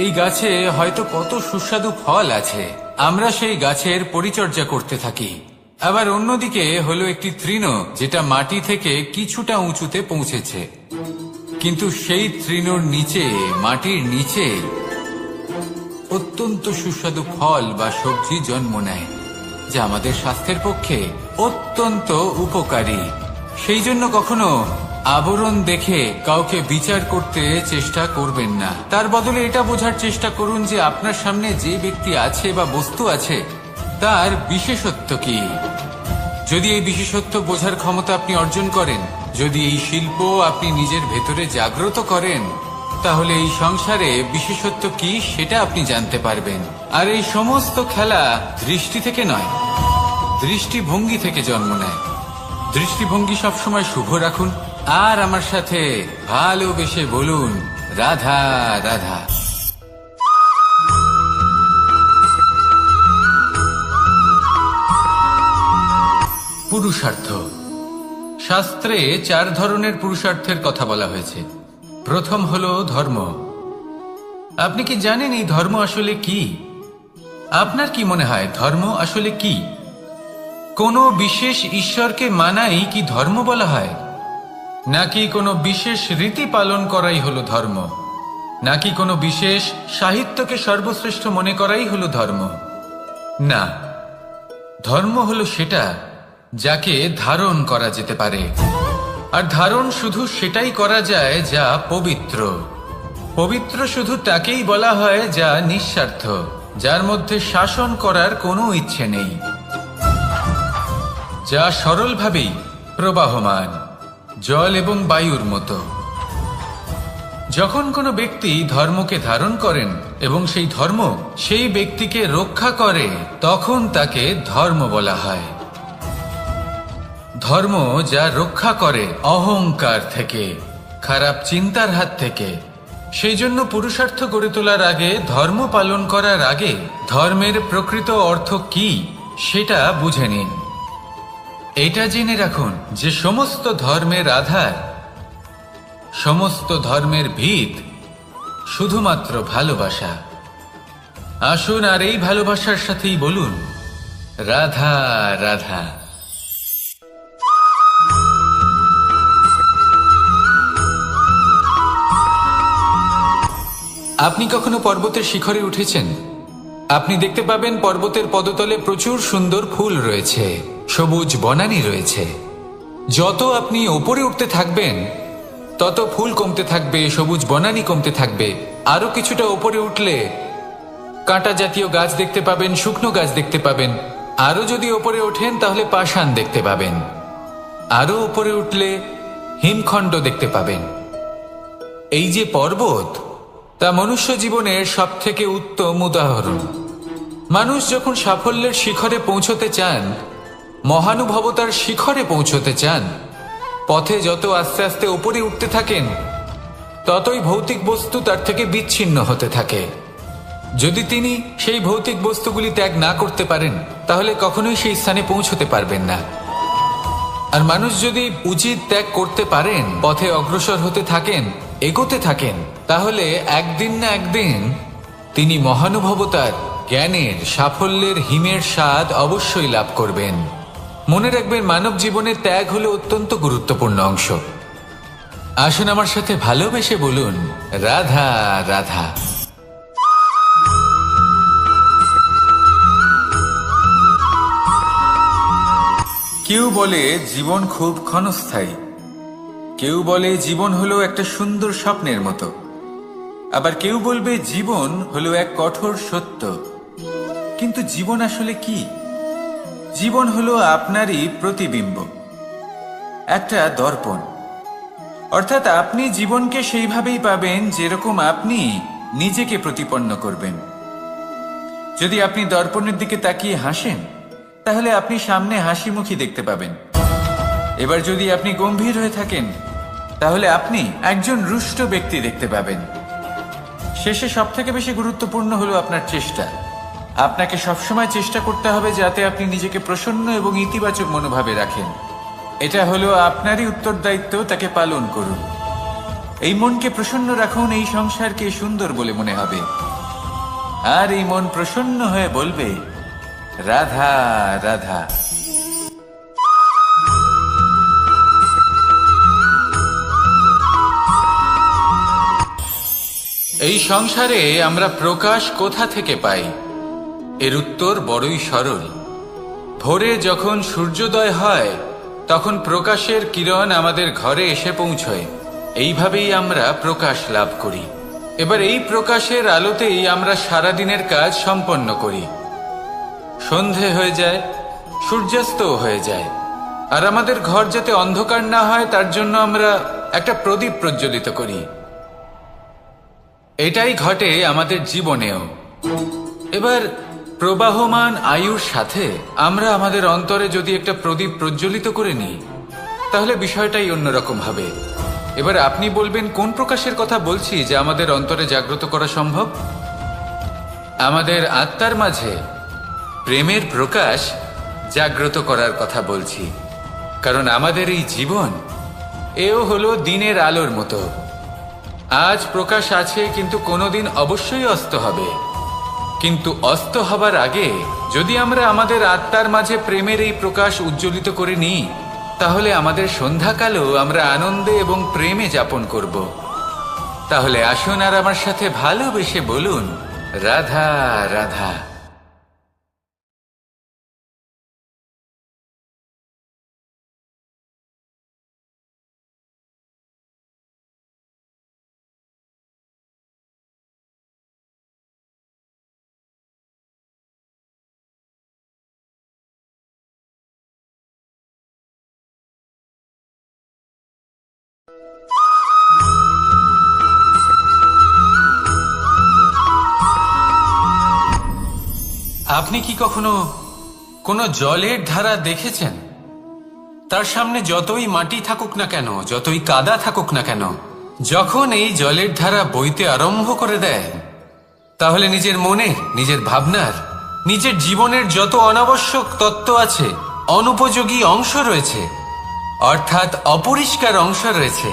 S2: এই গাছে হয়তো কত সুস্বাদু ফল আছে, আমরা সেই গাছের পরিচর্যা করতে থাকি। আবার অন্যদিকে হলো একটি তৃণ, যেটা মাটি থেকে কিছুটা উঁচুতে পৌঁছেছে, কিন্তু সেই তৃণর নিচে, মাটির নিচে অত্যন্ত সুস্বাদু ফল বা সবজি জন্ম নেয়, যা আমাদের স্বাস্থ্যের পক্ষে অত্যন্ত উপকারী। সেই জন্য কখনো আবরণ দেখে কাউকে বিচার করতে চেষ্টা করবেন না। তার বদলে এটা বোঝার চেষ্টা করুন যে আপনার সামনে যে ব্যক্তি আছে বা বস্তু আছে, তার বিশেষত্ব কি। যদি এই বিশেষত্ব বোঝার ক্ষমতা আপনি অর্জন করেন, যদি এই শিল্প আপনি নিজের ভেতরে জাগ্রত করেন, তাহলে এই সংসারে বিশেষত্ব কি সেটা আপনি জানতে পারবেন। আর এই সমস্ত খেলা দৃষ্টি থেকে নয়, দৃষ্টিভঙ্গি থেকে জন্ম নেয়। দৃষ্টিভঙ্গি সবসময় শুভ রাখুন, আর আমার সাথে ভালোবেসে বলুন, রাধা রাধা। পুরুষার্থ। শাস্ত্রে 4 ধরনের পুরুষার্থের কথা বলা হয়েছে। প্রথম হলো ধর্ম। আপনি কি জানেন এই ধর্ম আসলে কি? আপনার কি মনে হয় ধর্ম আসলে কি? কোনো বিশেষ ঈশ্বরকে মানাই কি ধর্ম বলা হয়? নাকি কোনো বিশেষ রীতি পালন করাই হলো ধর্ম? নাকি কোনো বিশেষ সাহিত্যকে সর্বশ্রেষ্ঠ মনে করাই হলো ধর্ম? না, ধর্ম হলো সেটা যাকে ধারণ করা যেতে পারে। আর ধারণ শুধু সেটাই করা যায় যা পবিত্র। পবিত্র শুধু তাকেই বলা হয় যা নিঃস্বার্থ, যার মধ্যে শাসন করার কোনো ইচ্ছে নেই, যা সরলভাবেই প্রবাহমান, জল এবং বায়ুর মতো। যখন কোনো ব্যক্তি ধর্মকে ধারণ করেন এবং সেই ধর্ম সেই ব্যক্তিকে রক্ষা করে, তখন তাকে ধর্ম বলা হয়। ধর্ম যা রক্ষা করে অহংকার থেকে, খারাপ চিন্তার হাত থেকে। সেই জন্য পুরুষার্থ গড়ে তোলার আগে, ধর্ম পালন করার আগে, ধর্মের প্রকৃত অর্থ কি সেটা বুঝে নিন। এটা জেনে রাখুন যে সমস্ত ধর্মের আধার, সমস্ত ধর্মের ভিত শুধুমাত্র ভালোবাসা। আসুন আর এই ভালোবাসার সাথেই বলুন, রাধা রাধা। আপনি কখনো পর্বতের শিখরে উঠেছেন? আপনি দেখতে পাবেন পর্বতের পদতলে প্রচুর সুন্দর ফুল রয়েছে, সবুজ বনানী রয়েছে। যত আপনি ওপরে উঠতে থাকবেন, তত ফুল কমতে থাকবে, সবুজ বনানী কমতে থাকবে। আরো কিছুটা ওপরে উঠলে কাঁটা জাতীয় গাছ দেখতে পাবেন, শুকনো গাছ দেখতে পাবেন। আরো যদি ওপরে ওঠেন তাহলে পাষাণ দেখতে পাবেন। আরো ওপরে উঠলে হিমখণ্ড দেখতে পাবেন। এই যে পর্বত, তা মনুষ্য জীবনের সবথেকে উত্তম উদাহরণ। মানুষ যখন সাফল্যের শিখরে পৌঁছতে চান, মহানুভবতার শিখরে পৌঁছতে চান, পথে যত আস্তে আস্তে উপরে উঠতে থাকেন, ততই ভৌতিক বস্তু তার থেকে বিচ্ছিন্ন হতে থাকে। যদি তিনি সেই ভৌতিক বস্তুগুলি ত্যাগ না করতে পারেন, তাহলে কখনোই সেই স্থানে পৌঁছতে পারবেন না। আর মানুষ যদি উচিত ত্যাগ করতে পারেন, পথে অগ্রসর হতে থাকেন, এগোতে থাকেন, তাহলে একদিন না একদিন তিনি মহানুভবতার, জ্ঞানের, সাফল্যের হিমের স্বাদ অবশ্যই লাভ করবেন। মনে রাখবেন, মানব জীবনে ত্যাগ হলো অত্যন্ত গুরুত্বপূর্ণ অংশ। আসুন আমার সাথে ভালোবেসে বলুন, রাধা রাধা।
S1: কেউ বলে জীবন খুব ক্ষণস্থায়ী, কেউ বলে জীবন হলো একটা সুন্দর স্বপ্নের মতো, আবার কেউ বলবে জীবন হলো এক কঠোর সত্য। কিন্তু জীবন আসলে কি? জীবন হলো আপনারই প্রতিবিম্ব, একটা দর্পণ। অর্থাৎ আপনি জীবনকে সেইভাবেই পাবেন যেরকম আপনি নিজেকে প্রতিপন্ন করবেন। যদি আপনি দর্পণের দিকে তাকিয়ে হাসেন, তাহলে আপনি সামনে হাসি মুখী দেখতে পাবেন। এবার যদি আপনি গম্ভীর হয়ে থাকেন, তাহলে আপনি একজন রুষ্ট ব্যক্তি দেখতে পাবেন। শেষে সবথেকে বেশি গুরুত্বপূর্ণ হলো আপনার চেষ্টা। আপনাকে সবসময় চেষ্টা করতে হবে যাতে আপনি নিজেকে প্রসন্ন এবং ইতিবাচক মনোভাবে রাখেন। এটা হলো আপনারই উত্তরদায়িত্ব, তাকে পালন করুন। এই মনকে প্রসন্ন রাখুন, এই সংসারকে সুন্দর বলে মনে হবে। আর এই মন প্রসন্ন হয়ে বলবে, রাধা রাধা। এই সংসারে আমরা প্রকাশ কোথা থেকে পাই? এর উত্তর বড়ই সরল। ভোরে যখন সূর্যোদয় হয়, তখন প্রকাশের কিরণ আমাদের ঘরে এসে পৌঁছয়। এইভাবেই আমরা প্রকাশ লাভ করি। এবার এই প্রকাশের আলোতেই আমরা সারাদিনের কাজ সম্পন্ন করি। সন্ধে হয়ে যায়, সূর্যাস্তও হয়ে যায়। আর আমাদের ঘর যাতে অন্ধকার না হয়, তার জন্য আমরা একটা প্রদীপ প্রজ্বলিত করি। এটাই ঘটে আমাদের জীবনেও। এবার প্রবাহমান আয়ুর সাথে আমরা আমাদের অন্তরে যদি একটা প্রদীপ প্রজ্বলিত করে নিই, তাহলে বিষয়টাই অন্যরকম হবে। এবার আপনি বলবেন, কোন প্রকাশের কথা বলছি যে আমাদের অন্তরে জাগ্রত করা সম্ভব? আমাদের আত্মার মাঝে প্রেমের প্রকাশ জাগ্রত করার কথা বলছি। কারণ আমাদের এই জীবন, এও হলো দিনের আলোর মতো। আজ প্রকাশ আছে, কিন্তু কোনোদিন অবশ্যই অস্ত হবে। কিন্তু অস্ত হবার আগে যদি আমরা আমাদের আত্মার মাঝে প্রেমের এই প্রকাশ উজ্জ্বলিত করে নিই, তাহলে আমাদের সন্ধ্যাকালও আমরা আনন্দে এবং প্রেমে যাপন করব। তাহলে আসুন আর আমার সাথে ভালোবেসে বলুন, রাধা রাধা। আপনি কি কখনো কোনো জলের ধারা দেখেছেন? তার সামনে যতই মাটি থাকুক না কেন, যতই কাদা থাকুক না কেন, যখন এই জলের ধারা বইতে আরম্ভ করে দেয়, তাহলে নিজের মনে, নিজের ভাবনার, নিজের জীবনের যত অনাবশ্যক তত্ত্ব আছে, অনুপযোগী অংশ রয়েছে, অর্থাৎ অপরিষ্কার অংশ রয়েছে,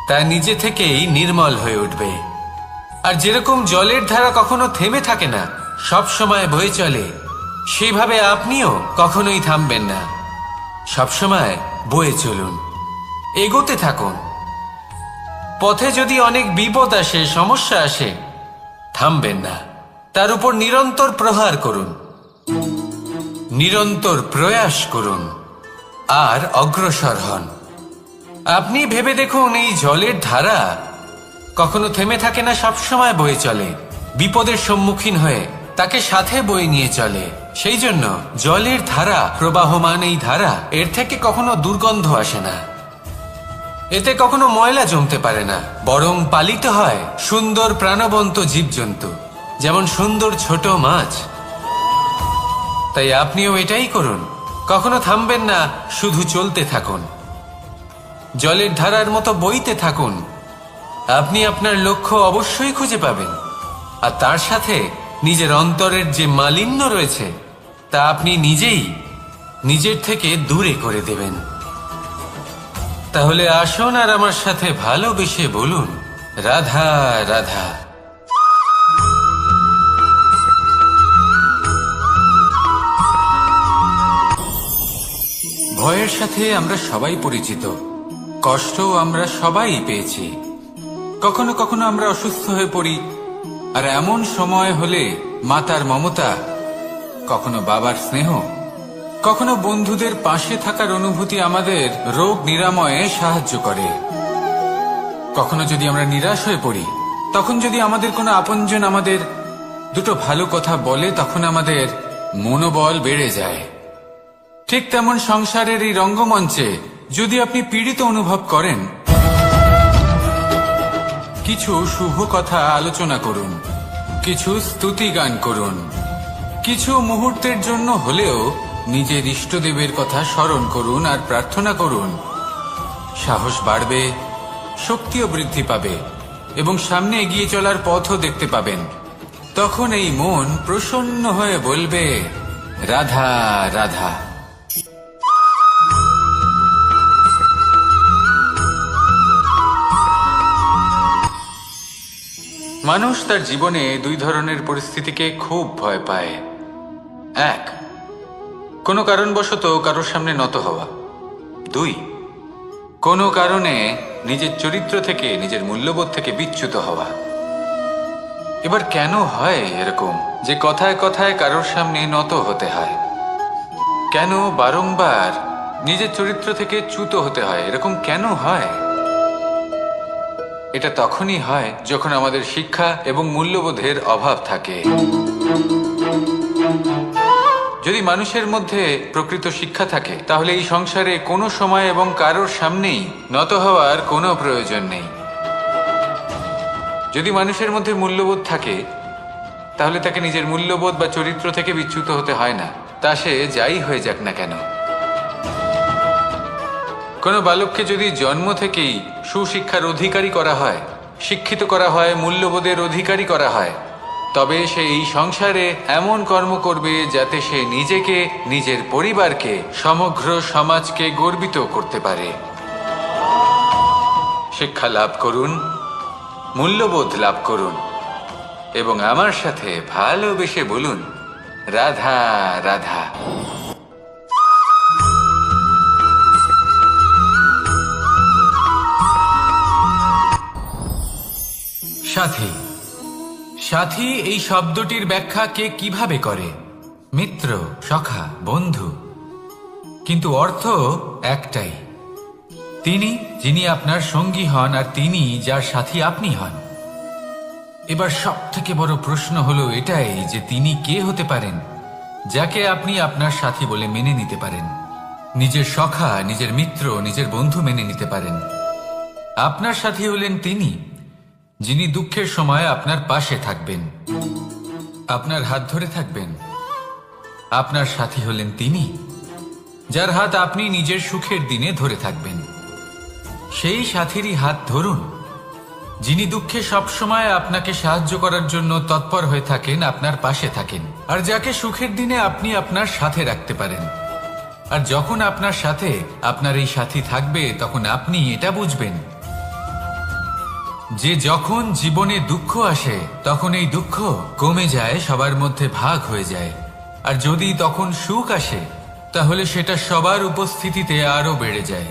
S1: তা নিজে থেকেই নির্মল হয়ে উঠবে। আর যেরকম জলের ধারা কখনো থেমে থাকে না, সব সময় বয়ে চলে, সেইভাবে আপনিও কখনোই থামবেন না। সবসময় বয়ে চলুন, এগোতে থাকুন। পথে যদি অনেক বিপদ আসে, সমস্যা আসে, থামবেন না, তার উপর নিরন্তর প্রহার করুন, নিরন্তর প্রয়াস করুন আর অগ্রসর হন। আপনি ভেবে দেখুন, এই জলের ধারা কখনো থেমে থাকে না, সবসময় বয়ে চলে, বিপদের সম্মুখীন হয়ে তাকে সাথে বয়ে নিয়ে চলে। সেই জন্য জলের ধারা, প্রবাহমান এই ধারা, এর থেকে কখনো দুর্গন্ধ আসে না।
S3: এতে কখনো ময়লা জমতে পারে না, বরং পালিত হয় সুন্দর প্রাণবন্ত জীবজন্তু, যেমন সুন্দর ছোট মাছ। তাই আপনিও এটাই করুন, কখনো থামবেন না, শুধু চলতে থাকুন, জলের ধারার মতো বইতে থাকুন। আপনি আপনার লক্ষ্য অবশ্যই খুঁজে পাবেন, আর তার সাথে নিজের অন্তরের যে মালিন্য রয়েছে তা আপনি নিজেই নিজের থেকে দূরে করে দেবেন। তাহলে আসুন আর আমার সাথে ভালোবেসে বলুন, রাধা রাধা।
S2: ভয়ের সাথে আমরা সবাই পরিচিত, কষ্টও আমরা সবাই পেয়েছি। কখনো কখনো আমরা অসুস্থ হয়ে পড়ি, আর এমন সময় হলে মাতার মমতা, কখনো বাবার স্নেহ, কখনো বন্ধুদের পাশে থাকার অনুভূতি আমাদের রোগ নিরাময়ে সাহায্য করে। কখনো যদি আমরা নিরাশ হয়ে পড়ি, তখন যদি আমাদের কোনো আপনজন আমাদের দুটো ভালো কথা বলে, তখন আমাদের মনোবল বেড়ে যায়। ঠিক তেমন সংসারের এই রঙ্গমঞ্চে যদি আপনি পীড়িত অনুভব করেন, কিছু শুভ কথা আলোচনা করুন, কিছু স্তুতি গান করুন, কিছু মুহূর্তের জন্য হলেও নিজের ইষ্টদেবের কথা স্মরণ করুন আর প্রার্থনা করুন। সাহস বাড়বে, শক্তিও বৃদ্ধি পাবে এবং সামনে এগিয়ে চলার পথও দেখতে পাবেন। তখন এই মন প্রসন্ন হয়ে বলবে, রাধা রাধা।
S1: মানুষ তার জীবনে দুই ধরনের পরিস্থিতিকে খুব ভয় পায়। এক, কোনো কারণবশত কারোর সামনে নত হওয়া। দুই, কোনো কারণে নিজের চরিত্র থেকে, নিজের মূল্যবোধ থেকে বিচ্যুত হওয়া। এবার কেন হয় এরকম যে কথায় কথায় কারোর সামনে নত হতে হয়? কেন বারংবার নিজের চরিত্র থেকে চ্যুত হতে হয়? এরকম কেন হয়? এটা তখনই হয় যখন আমাদের শিক্ষা এবং মূল্যবোধের অভাব থাকে। যদি মানুষের মধ্যে প্রকৃত শিক্ষা থাকে, তাহলে এই সংসারে কোনো সময় এবং কারোর সামনেই নত হওয়ার কোনো প্রয়োজন নেই। যদি মানুষের মধ্যে মূল্যবোধ থাকে, তাহলে তাকে নিজের মূল্যবোধ বা চরিত্র থেকে বিচ্যুত হতে হয় না, তা সে যাই হয়ে যাক না কেন। কোনো বালককে যদি জন্ম থেকেই সুশিক্ষার অধিকারী করা হয়, শিক্ষিত করা হয়, মূল্যবোধের অধিকারী করা হয়, তবে সে এই সংসারে এমন কর্ম করবে যাতে সে নিজেকে, নিজের পরিবারকে, সমগ্র সমাজকে গর্বিত করতে পারে। শিক্ষা লাভ করুন, মূল্যবোধ লাভ করুন এবং আমার সাথে ভালোবেসে বলুন, রাধা রাধা।
S2: সাথী। সাথী এই শব্দটির ব্যাখ্যা কে কিভাবে করে? মিত্র, সখা, বন্ধু। কিন্তু অর্থ একটাই, তিনি যিনি আপনার সঙ্গী হন আর তিনি যার সাথী আপনি হন। এবার সব থেকে বড় প্রশ্ন হলো এটাই যে তিনি কে হতে পারেন যাকে আপনি আপনার সাথী বলে মেনে নিতে পারেন, নিজের সখা, নিজের মিত্র, নিজের বন্ধু মেনে নিতে পারেন। আপনার সাথী হলেন তিনি যিনি দুঃখের সময় আপনার পাশে থাকবেন, আপনার হাত ধরে থাকবেন। আপনার সাথী হলেন তিনি যার হাত আপনি নিজের সুখের দিনে ধরে থাকবেন। সেই সাথীরই হাত ধরুন যিনি দুঃখে সবসময় আপনাকে সাহায্য করার জন্য তৎপর হয়ে থাকেন, আপনার পাশে থাকেন, আর যাকে সুখের দিনে আপনি আপনার সাথে রাখতে পারেন। আর যখন আপনার সাথে আপনার এই সাথী থাকবে, তখন আপনি এটা বুঝবেন যে যখন জীবনে দুঃখ আসে, তখন এই দুঃখ কমে যায়, সবার মধ্যে ভাগ হয়ে যায়। আর যদি তখন সুখ আসে, তাহলে সেটা সবার উপস্থিতিতে আরো বেড়ে যায়।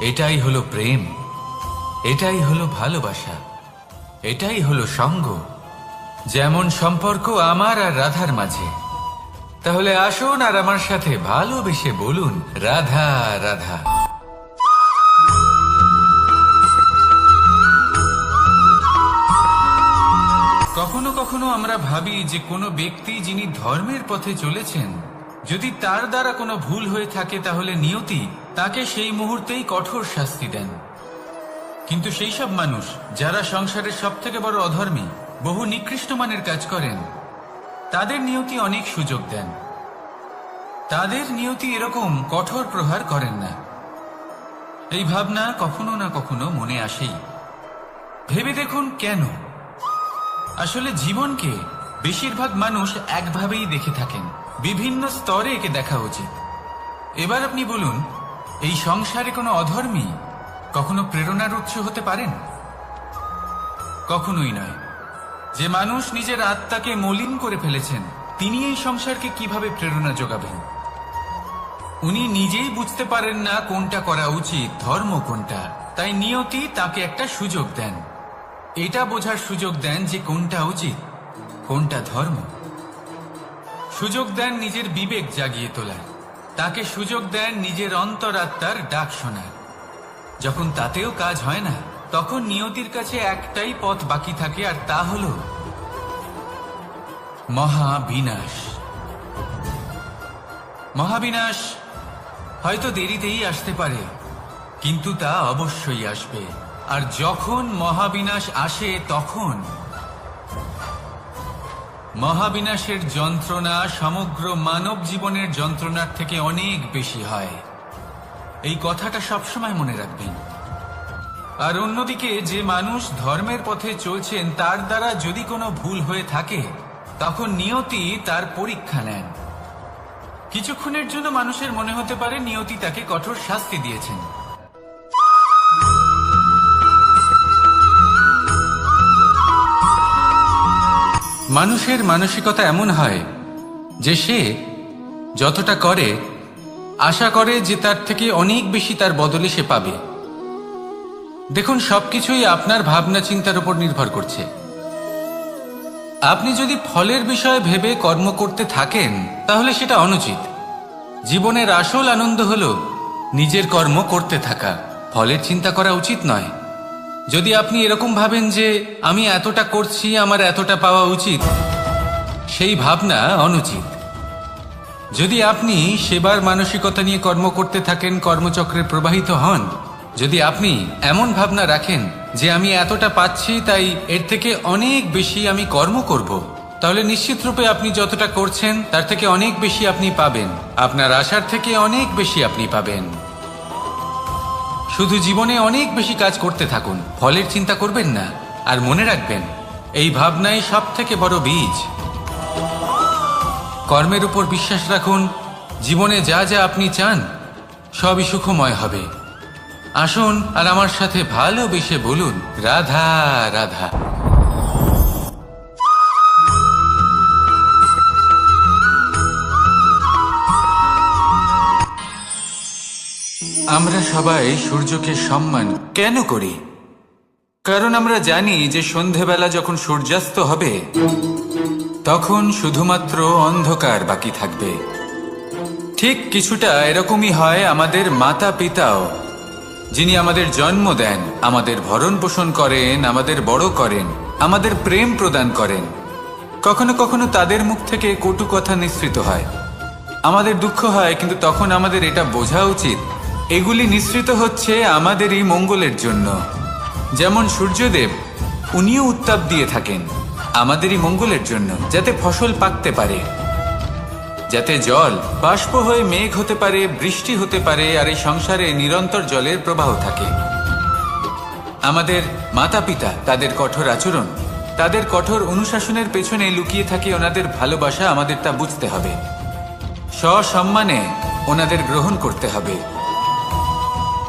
S2: এটাই হলো প্রেম, এটাই হলো ভালোবাসা, এটাই হলো সঙ্গ। যেমন সম্পর্ক আমার আর রাধার মাঝে। তাহলে আসুন আর আমার সাথে ভালোবেসে বলুন, রাধা রাধা। কখনো কখনো আমরা ভাবি যে কোনো ব্যক্তি যিনি ধর্মের পথে চলেছেন, যদি তার দ্বারা কোনো ভুল হয়ে থাকে, তাহলে নিয়তি তাকে সেই মুহূর্তেই কঠোর শাস্তি দেন। কিন্তু সেই সব মানুষ যারা সংসারের সব থেকে বড় অধর্মী, বহু নিকৃষ্ট মানের কাজ করেন, তাদের নিয়তি অনেক সুযোগ দেন। তাদের নিয়তি এরকম কঠোর প্রহার করেন না। এই ভাবনা কখনো না কখনো মনে আসেই। ভেবে দেখুন কেন? আসলে জীবনকে বেশিরভাগ মানুষ একভাবেই দেখে থাকেন, বিভিন্ন স্তরে একে দেখা উচিত। এবার আপনি বলুন, এই সংসারে কোনো অধর্মী কখনো প্রেরণার উৎস হতে পারেন? কখনোই নয়। যে মানুষ নিজের আত্মাকে মলিন করে ফেলেছেন, তিনি এই সংসারকে কিভাবে প্রেরণা যোগাবেন? উনি নিজেই বুঝতে পারেন না কোনটা করা উচিত, ধর্ম কোনটা। তাই নিয়তি তাকে একটা সুযোগ দেন, এটা বোঝার সুযোগ দেন যে কোনটা উচিত, কোনটা ধর্ম। সুযোগ দেন নিজের বিবেক জাগিয়ে তোলার, তাকে সুযোগ দেন নিজের অন্তরাত্মার ডাক শোনার। যখন তাতেও কাজ হয় না, তখন নিয়তির কাছে একটাই পথ বাকি থাকে, আর তা হল মহাবিনাশ। মহাবিনাশ হয়তো দেরিতেই আসতে পারে, কিন্তু তা অবশ্যই আসবে। আর যখন মহাবিনাশ আসে, তখন মহাবিনাশের যন্ত্রণা সমগ্র মানব জীবনের যন্ত্রণার থেকে অনেক বেশি হয়। এই কথাটা সবসময় মনে রাখবেন। আর অন্যদিকে যে মানুষ ধর্মের পথে চলছেন, তার দ্বারা যদি কোনো ভুল হয়ে থাকে, তখন নিয়তি তার পরীক্ষা নেন। কিছুক্ষণের জন্য মানুষের মনে হতে পারে নিয়তি তাকে কঠোর শাস্তি দিয়েছেন। মানুষের মানসিকতা এমন হয় যে সে যতটা করে আশা করে যে তার থেকে অনেক বেশি তার বদলে সে পাবে। দেখুন, সবকিছুই আপনার ভাবনা চিন্তার উপর নির্ভর করছে। আপনি যদি ফলের বিষয়ে ভেবে কর্ম করতে থাকেন, তাহলে সেটা অনুচিত। জীবনের আসল আনন্দ হল নিজের কর্ম করতে থাকা, ফলের চিন্তা করা উচিত নয়। যদি আপনি এরকম ভাবেন যে আমি এতটা করছি, আমার এতটা পাওয়া উচিত, সেই ভাবনা অনুচিত। যদি আপনি সেবার মানসিকতা নিয়ে কর্ম করতে থাকেন, কর্মচক্রে প্রবাহিত হন, যদি আপনি এমন ভাবনা রাখেন যে আমি এতটা পাচ্ছি, তাই এর থেকে অনেক বেশি আমি কর্ম করব, তাহলে নিশ্চিত রূপে আপনি যতটা করছেন তার থেকে অনেক বেশি আপনি পাবেন। আপনার আশার থেকে অনেক বেশি আপনি পাবেন। শুধু জীবনে অনেক বেশি কাজ করতে থাকুন, ফলের চিন্তা করবেন না। আর মনে রাখবেন, এই ভাবনাই সব থেকে বড় বীজ। কর্মের উপর বিশ্বাস রাখুন। জীবনে যা যা আপনি চান সবই সুখময় হবে। আসুন আর আমার সাথে ভালোবেসে বলুন, রাধা রাধা। আমরা সবাই সূর্যকে সম্মান কেন করি? কারণ আমরা জানি যে সন্ধেবেলা যখন সূর্যাস্ত হবে, তখন শুধুমাত্র অন্ধকার বাকি থাকবে। ঠিক কিছুটা এরকমই হয় আমাদের মাতা পিতাও, যিনি আমাদের জন্ম দেন, আমাদের ভরণ পোষণ করেন, আমাদের বড় করেন, আমাদের প্রেম প্রদান করেন। কখনো কখনো তাদের মুখ থেকে কটু কথা নিঃসৃত হয়, আমাদের দুঃখ হয়, কিন্তু তখন আমাদের এটা বোঝা উচিত এগুলি নিঃসৃত হচ্ছে আমাদেরই মঙ্গলের জন্য। যেমন সূর্যদেব, উনিও উত্তাপ দিয়ে থাকেন আমাদেরই মঙ্গলের জন্য, যাতে ফসল পাকতে পারে, যাতে জল বাষ্প হয়ে মেঘ হতে পারে, বৃষ্টি হতে পারে, আর এই সংসারে নিরন্তর জলের প্রবাহ থাকে। আমাদের মাতা পিতা, তাদের কঠোর আচরণ, তাদের কঠোর অনুশাসনের পেছনে লুকিয়ে থাকে ওনাদের ভালোবাসা। আমাদের তা বুঝতে হবে, সসম্মানে ওনাদের গ্রহণ করতে হবে।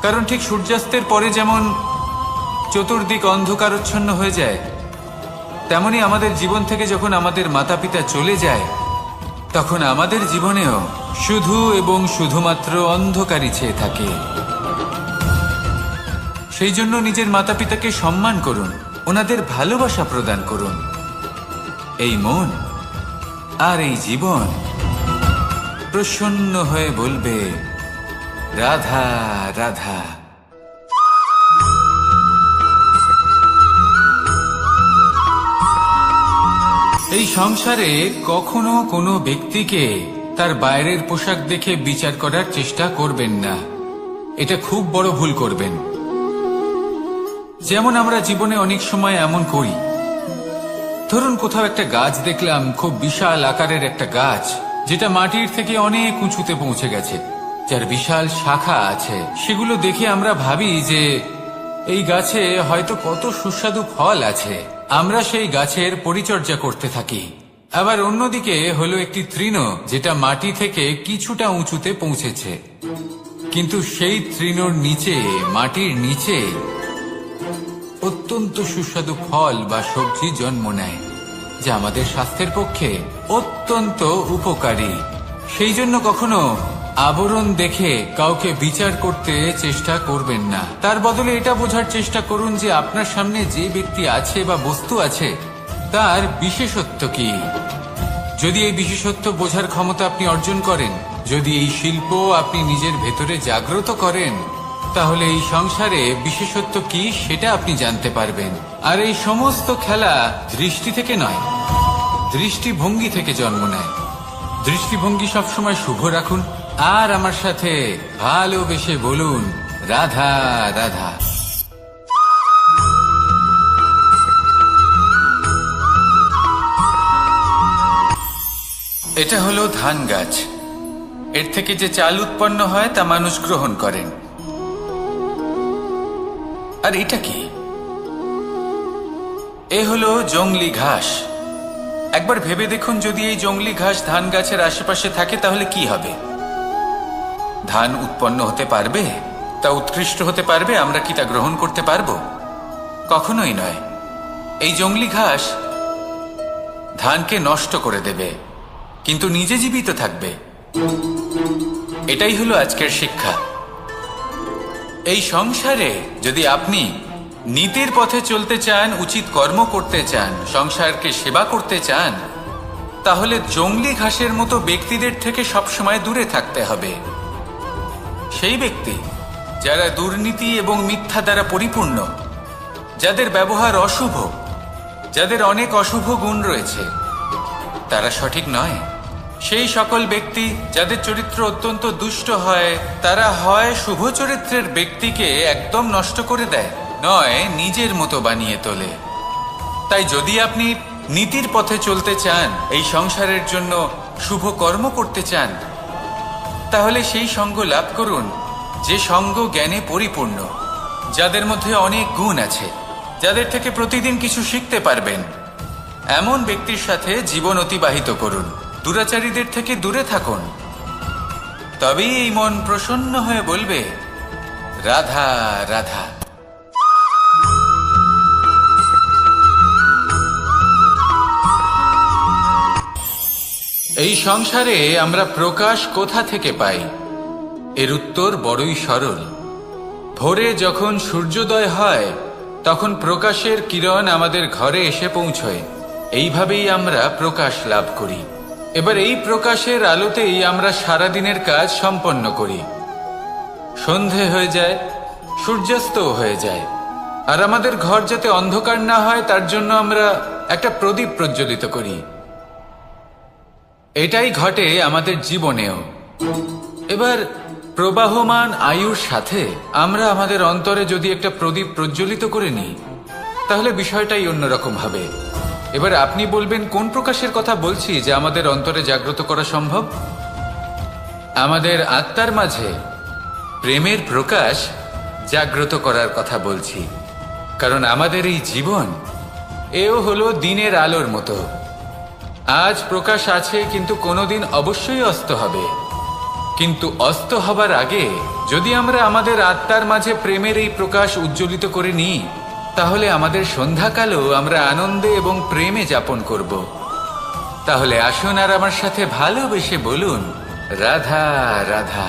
S2: কারণ ঠিক সূর্যাস্তের পরে যেমন চতুর্দিক অন্ধকারচ্ছন্ন হয়ে যায়, তেমনি আমাদের জীবন থেকে যখন আমাদের মাতা পিতা চলে যায়, তখন আমাদের জীবনেও শুধু এবং শুধুমাত্র অন্ধকারই ছেয়ে থাকে। সেই জন্য নিজের মাতা পিতাকে সম্মান করুন, ওনাদের ভালোবাসা প্রদান করুন। এই মন আর এই জীবন প্রসন্ন হয়ে বলবে, রাধা রাধা। এই সংসারে কখনো কোনো ব্যক্তিকে তার বাইরের পোশাক দেখে বিচার করার চেষ্টা করবেন না। এটা খুব বড় ভুল করবেন। যেমন আমরা জীবনে অনেক সময় এমন করি, ধরুন কোথাও একটা গাছ দেখলাম, খুব বিশাল আকারের একটা গাছ, যেটা মাটির থেকে অনেক উঁচুতে পৌঁছে গেছে, যার বিশাল শাখা আছে। সেগুলো দেখে আমরা ভাবি যে এই গাছে হয়তো কত সুস্বাদু ফল আছে। আমরা সেই গাছের পরিচর্যা করতে থাকি। আবার অন্যদিকে হলো একটি তৃণ, যেটা মাটি থেকে কিছুটা উঁচুতে পৌঁছেছে, কিন্তু সেই তৃণর নিচে, মাটির নিচে অত্যন্ত সুস্বাদু ফল বা সবজি জন্ম নেয়, যা আমাদের স্বাস্থ্যের পক্ষে অত্যন্ত উপকারী। সেই জন্য কখনো আবরণ দেখে কাউকে বিচার করতে চেষ্টা করবেন না। তার বদলে এটা বোঝার চেষ্টা করুন যে আপনার সামনে যে ব্যক্তি আছে বা বস্তু আছে, তার বিশেষত্ব কি। যদি এই বিশেষত্ব বোঝার ক্ষমতা আপনি অর্জন করেন, যদি এই শিল্প আপনি নিজের ভেতরে জাগ্রত করেন, তাহলে এই সংসারে বিশেষত্ব কি সেটা আপনি জানতে পারবেন। আর এই সমস্ত খেলা দৃষ্টি থেকে নয়, দৃষ্টিভঙ্গি থেকে জন্ম নেয়। দৃষ্টিভঙ্গি সবসময় শুভ রাখুন, আর আমার সাথে ভালোবেসে বলুন, রাধা রাধা।
S1: এটা হলো ধান গাছ। এর থেকে যে চাল উৎপন্ন হয় তা মানুষ গ্রহণ করেন। আর এটা কি? এ হলো জংলি ঘাস। একবার ভেবে দেখুন, যদি এই জংলি ঘাস ধান গাছের আশেপাশে থাকে তাহলে কি হবে? ধান উৎপন্ন হতে পারবে? তা উৎকৃষ্ট হতে পারবে? আমরা কি তা গ্রহণ করতে পারবো? কখনোই নয়। এই জংলি ঘাস ধানকে নষ্ট করে দেবে, কিন্তু নিজে জীবিত থাকবে। এটাই হলো আজকের শিক্ষা। এই সংসারে যদি আপনি নীতির পথে চলতে চান, উচিত কর্ম করতে চান, সংসারকে সেবা করতে চান, তাহলে জংলি ঘাসের মতো ব্যক্তিদের থেকে সবসময় দূরে থাকতে হবে। সেই ব্যক্তি যারা দুর্নীতি এবং মিথ্যা দ্বারা পরিপূর্ণ, যাদের ব্যবহার অশুভ, যাদের অনেক অশুভ গুণ রয়েছে, তারা সঠিক নয়। সেই সকল ব্যক্তি যাদের চরিত্র অত্যন্ত দুষ্ট হয়, তারা হয় শুভ চরিত্রের ব্যক্তিকে একদম নষ্ট করে দেয়, নয় নিজের মতো বানিয়ে তোলে। তাই যদি আপনি নীতির পথে চলতে চান, এই সংসারের জন্য শুভ কর্ম করতে চান, তাহলে সেই সঙ্গ লাভ করুন যে সঙ্গ জ্ঞানে পরিপূর্ণ, যাদের মধ্যে অনেক গুণ আছে, যাদের থেকে প্রতিদিন কিছু শিখতে পারবেন। এমন ব্যক্তির সাথে জীবন অতিবাহিত করুন। দুরাচারীদের থেকে দূরে থাকুন। তবেই এই মন প্রসন্ন হয়ে বলবে, রাধা রাধা। এই সংসারে আমরা প্রকাশ কোথা থেকে পাই? এর উত্তর বড়ই সরল। ভোরে যখন সূর্যোদয় হয়, তখন প্রকাশের কিরণ আমাদের ঘরে এসে পৌঁছয়। এইভাবেই আমরা প্রকাশ লাভ করি। এবার এই প্রকাশের আলোতেই আমরা সারাদিনের কাজ সম্পন্ন করি। সন্ধে হয়ে যায়, সূর্যাস্তও হয়ে যায়। আর আমাদের ঘর যাতে অন্ধকার না হয়, তার জন্য আমরা একটা প্রদীপ প্রজ্বলিত করি। এটাই ঘটে আমাদের জীবনেও। এবার প্রবাহমান আয়ুর সাথে আমরা আমাদের অন্তরে যদি একটা প্রদীপ প্রজ্বলিত করে নিই, তাহলে বিষয়টাই অন্যরকম হবে। এবার আপনি বলবেন, কোন প্রকাশের কথা বলছি যে আমাদের অন্তরে জাগ্রত করা সম্ভব? আমাদের আত্মার মাঝে প্রেমের প্রকাশ জাগ্রত করার কথা বলছি। কারণ আমাদের এই জীবন, এও হলো দিনের আলোর মতো। আজ প্রকাশ আছে, কিন্তু কোনোদিন অবশ্যই অস্ত হবে। কিন্তু অস্ত হবার আগে যদি আমরা আমাদের আত্মার মাঝে প্রেমের এই প্রকাশ উজ্জ্বলিত করে নিই, তাহলে আমাদের সন্ধ্যাকালও আমরা আনন্দে এবং প্রেমে যাপন করব। তাহলে আসুন আর আমার সাথে ভালোবেসে বলুন, রাধা রাধা।